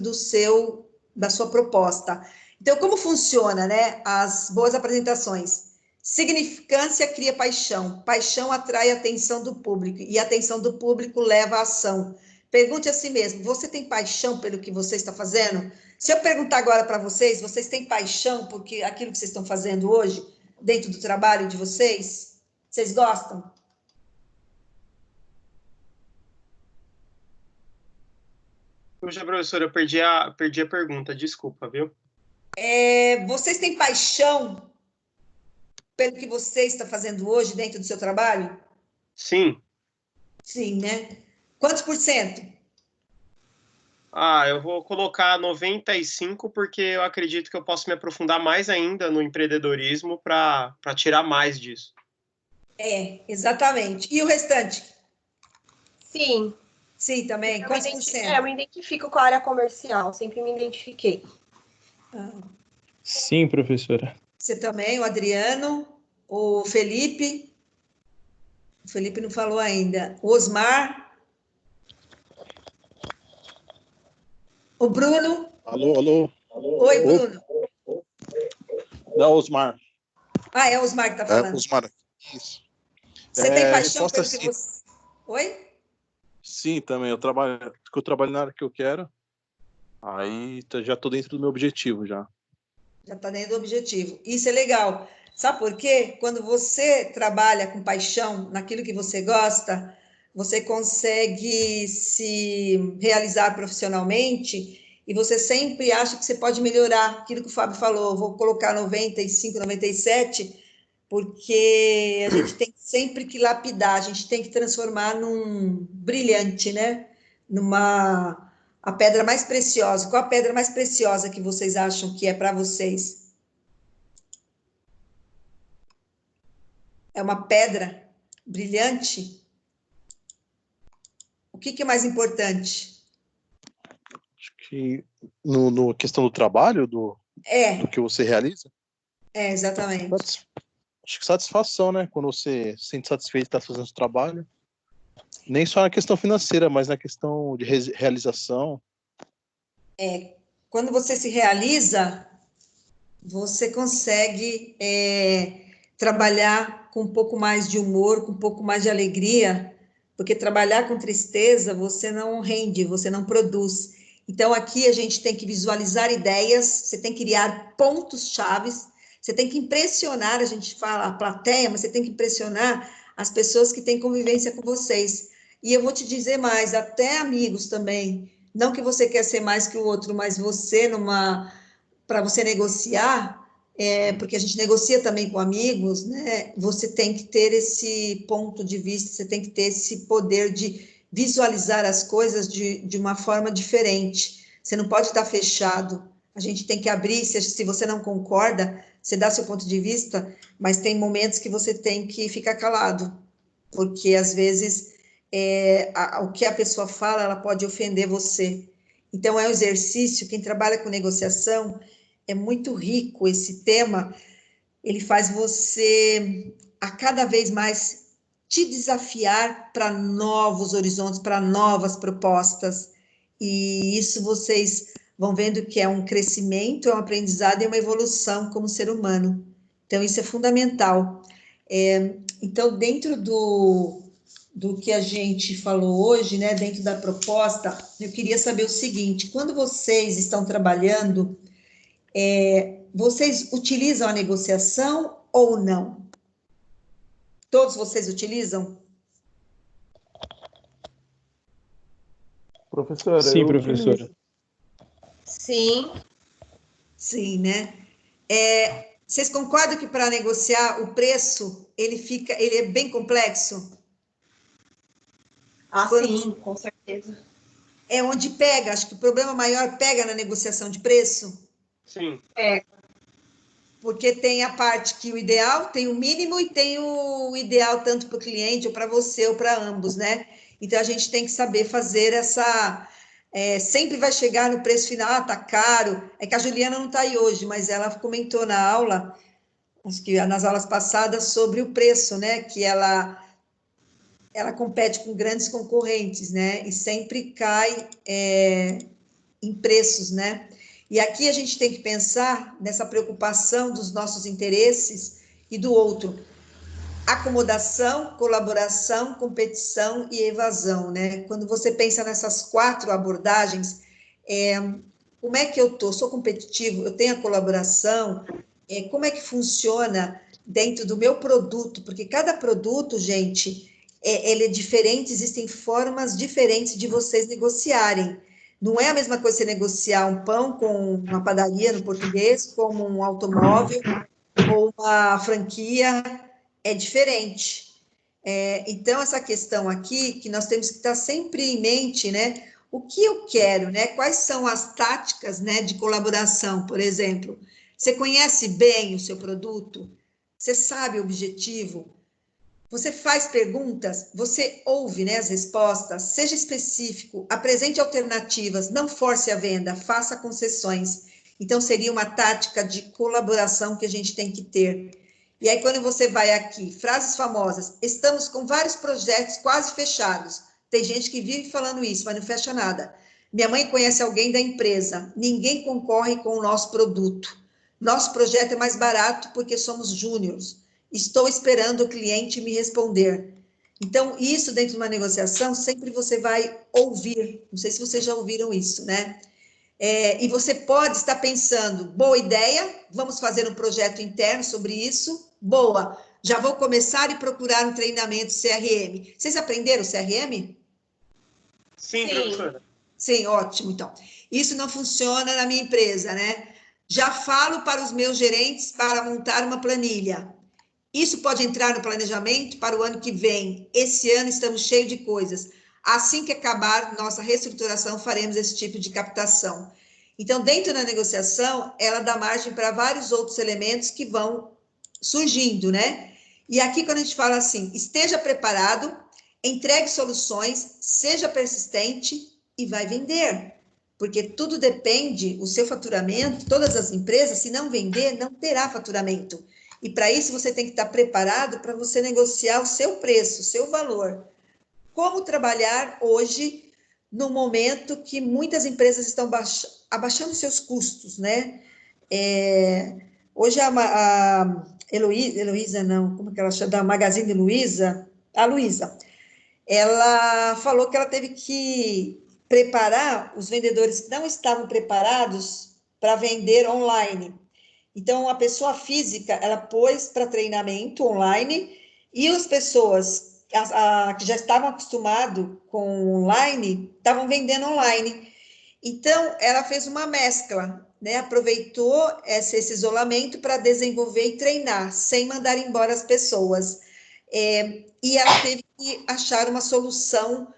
da sua proposta. Então, como funciona, né? As boas apresentações. Significância cria paixão, paixão atrai a atenção do público, e a atenção do público leva à ação. Pergunte a si mesmo, você tem paixão pelo que você está fazendo? Se eu perguntar agora para vocês têm paixão por aquilo que vocês estão fazendo hoje, dentro do trabalho de vocês? Vocês gostam? Puxa, professora, eu perdi a pergunta, desculpa, viu? Vocês têm paixão pelo que você está fazendo hoje dentro do seu trabalho? Sim. Sim, né? Quantos por cento? Eu vou colocar 95, porque eu acredito que eu posso me aprofundar mais ainda no empreendedorismo para tirar mais disso. Exatamente. E o restante? Sim. Sim, também. Quantos por cento? Eu me identifico com a área comercial, sempre me identifiquei. Sim, professora. Você também, o Adriano, o Felipe. O Felipe não falou ainda. O Osmar. O Bruno. Alô. Oi, Bruno. Não, Osmar. É o Osmar que está falando. Osmar. Isso. Você tem paixão resposta pelo que sim. você... Oi? Sim, também. Eu trabalho na área que eu quero. Aí já tô dentro do meu objetivo já. Já está dentro do objetivo. Isso é legal. Sabe por quê? Quando você trabalha com paixão naquilo que você gosta, você consegue se realizar profissionalmente e você sempre acha que você pode melhorar. Aquilo que o Fábio falou, vou colocar 95, 97, porque a gente tem sempre que lapidar, a gente tem que transformar num brilhante, né? Numa a pedra mais preciosa. Qual a pedra mais preciosa que vocês acham que é para vocês? É uma pedra brilhante? O que é mais importante? Acho que no questão do trabalho, do que você realiza, exatamente. acho que satisfação, né? Quando você se sente satisfeito de estar fazendo o trabalho. Nem só na questão financeira, mas na questão de realização. Quando você se realiza, você consegue trabalhar com um pouco mais de humor, com um pouco mais de alegria, porque trabalhar com tristeza, você não rende, você não produz. Então, aqui a gente tem que visualizar ideias, você tem que criar pontos chaves, você tem que impressionar, a gente fala a plateia, mas você tem que impressionar as pessoas que têm convivência com vocês. E eu vou te dizer mais, até amigos também. Não que você quer ser mais que o outro, mas você para você negociar, porque a gente negocia também com amigos, né? Você tem que ter esse ponto de vista, você tem que ter esse poder de visualizar as coisas de uma forma diferente. Você não pode estar fechado. A gente tem que abrir, se você não concorda, você dá seu ponto de vista, mas tem momentos que você tem que ficar calado, porque às vezes o que a pessoa fala, ela pode ofender você. Então, é um exercício, quem trabalha com negociação, é muito rico esse tema, ele faz você a cada vez mais te desafiar para novos horizontes, para novas propostas, e isso vocês vão vendo que é um crescimento, é um aprendizado e uma evolução como ser humano. Então, isso é fundamental. Então, dentro do que a gente falou hoje, né, dentro da proposta, eu queria saber o seguinte: quando vocês estão trabalhando, vocês utilizam a negociação ou não? Todos vocês utilizam? Professora, Sim, eu professora. utilizo. Sim, Sim, né? Vocês concordam que para negociar o preço ele é bem complexo? sim, com certeza. É onde pega, acho que o problema maior pega na negociação de preço. Sim. Porque tem a parte que o ideal tem o mínimo e tem o ideal tanto para o cliente ou para você ou para ambos, né? Então a gente tem que saber fazer essa. Sempre vai chegar no preço final, tá caro. É que a Juliana não está aí hoje, mas ela comentou na aula, acho que nas aulas passadas, sobre o preço, né? Que ela compete com grandes concorrentes, né? E sempre cai em preços, né? E aqui a gente tem que pensar nessa preocupação dos nossos interesses e do outro. Acomodação, colaboração, competição e evasão, né? Quando você pensa nessas 4 abordagens, como é que eu estou? Sou competitivo? Eu tenho a colaboração? Como é que funciona dentro do meu produto? Porque cada produto, gente, ele é diferente, existem formas diferentes de vocês negociarem. Não é a mesma coisa você negociar um pão com uma padaria no português, como um automóvel ou uma franquia, é diferente. Então, essa questão aqui, que nós temos que estar sempre em mente, né? O que eu quero, né? Quais são as táticas, né, de colaboração, por exemplo? Você conhece bem o seu produto? Você sabe o objetivo? Você faz perguntas, você ouve, né, as respostas, seja específico, apresente alternativas, não force a venda, faça concessões. Então, seria uma tática de colaboração que a gente tem que ter. E aí, quando você vai aqui, frases famosas, estamos com vários projetos quase fechados. Tem gente que vive falando isso, mas não fecha nada. Minha mãe conhece alguém da empresa, ninguém concorre com o nosso produto. Nosso projeto é mais barato porque somos júniores. estou esperando o cliente me responder. Então, isso dentro de uma negociação, sempre você vai ouvir. Não sei se vocês já ouviram isso, né? E você pode estar pensando, boa ideia, vamos fazer um projeto interno sobre isso, boa, já vou começar e procurar um treinamento CRM. Vocês aprenderam CRM? Sim, professora. Sim, ótimo, então. Isso não funciona na minha empresa, né? Já falo para os meus gerentes para montar uma planilha. Isso pode entrar no planejamento para o ano que vem. Esse ano estamos cheios de coisas. Assim que acabar nossa reestruturação, faremos esse tipo de captação. Então, dentro da negociação, ela dá margem para vários outros elementos que vão surgindo, né? E aqui, quando a gente fala assim, esteja preparado, entregue soluções, seja persistente e vai vender. Porque tudo depende, o seu faturamento, todas as empresas, se não vender, não terá faturamento. E para isso você tem que estar preparado para você negociar o seu preço, o seu valor. Como trabalhar hoje, no momento que muitas empresas estão abaixando seus custos, né? Hoje a Heloísa, não, como que ela chama? Da Magazine Luiza, a Luiza, ela falou que ela teve que preparar os vendedores que não estavam preparados para vender online. Então, a pessoa física, ela pôs para treinamento online e as pessoas que já estavam acostumadas com online, estavam vendendo online. Então, ela fez uma mescla, né? Aproveitou esse isolamento para desenvolver e treinar, sem mandar embora as pessoas. E ela teve que achar uma solução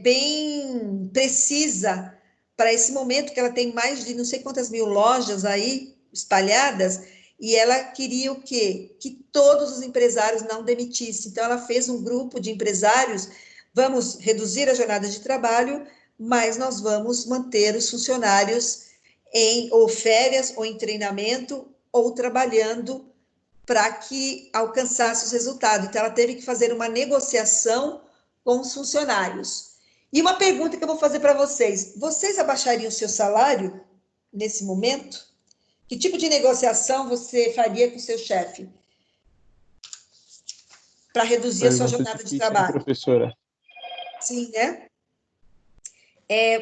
bem precisa para esse momento, que ela tem mais de não sei quantas mil lojas aí espalhadas, e ela queria o quê? Que todos os empresários não demitissem. Então, ela fez um grupo de empresários, vamos reduzir a jornada de trabalho, mas nós vamos manter os funcionários em ou férias, ou em treinamento, ou trabalhando para que alcançasse os resultados. Então, ela teve que fazer uma negociação com os funcionários. E uma pergunta que eu vou fazer para vocês: vocês abaixariam o seu salário nesse momento? Que tipo de negociação você faria com o seu chefe para reduzir a sua jornada de trabalho? Professora. Sim, né?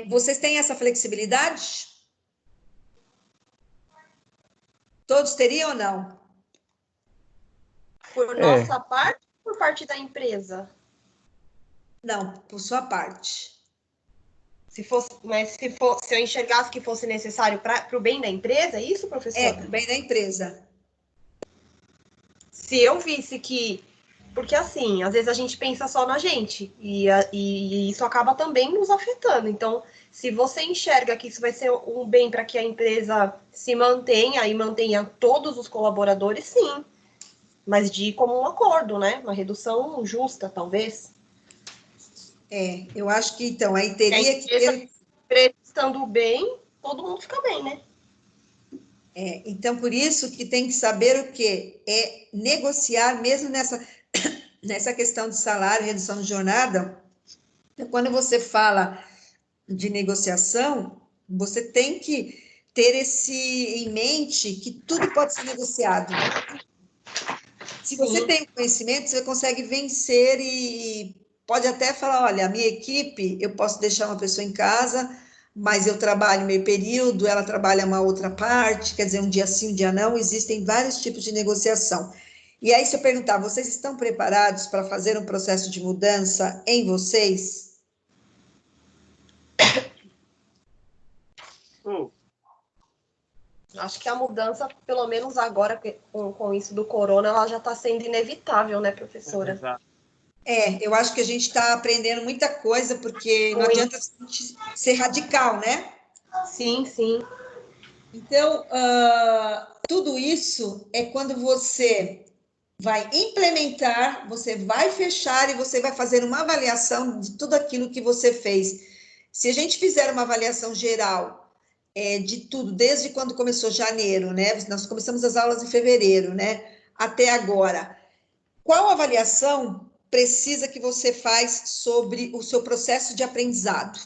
Vocês têm essa flexibilidade? Todos teriam ou não? Por nossa parte ou por parte da empresa? Não, por sua parte. Se eu enxergasse que fosse necessário para o bem da empresa, é isso, professora? Para o bem da empresa. Se eu visse que... Porque, assim, às vezes a gente pensa só na gente, e isso acaba também nos afetando. Então, se você enxerga que isso vai ser um bem para que a empresa se mantenha e mantenha todos os colaboradores, sim. Mas de como um acordo, né? Uma redução justa, talvez. Eu acho que, então, aí teria que ter... Estando bem, todo mundo fica bem, né? Então, por isso que tem que saber o quê? Negociar mesmo nessa questão de salário, redução de jornada. Quando você fala de negociação, você tem que ter em mente que tudo pode ser negociado. Se você tem o conhecimento, você consegue vencer e pode até falar, olha, a minha equipe, eu posso deixar uma pessoa em casa, mas eu trabalho meio período, ela trabalha uma outra parte, quer dizer, um dia sim, um dia não, existem vários tipos de negociação. E aí, se eu perguntar, vocês estão preparados para fazer um processo de mudança em vocês? Acho que a mudança, pelo menos agora, com isso do corona, ela já está sendo inevitável, né, professora? Exato. Eu acho que a gente está aprendendo muita coisa, porque não adianta a gente ser radical, né? Sim, sim. Então, tudo isso é quando você vai implementar, você vai fechar e você vai fazer uma avaliação de tudo aquilo que você fez. Se a gente fizer uma avaliação geral de tudo, desde quando começou janeiro, né? Nós começamos as aulas em fevereiro, né? Até agora. Qual avaliação precisa que você faz sobre o seu processo de aprendizado?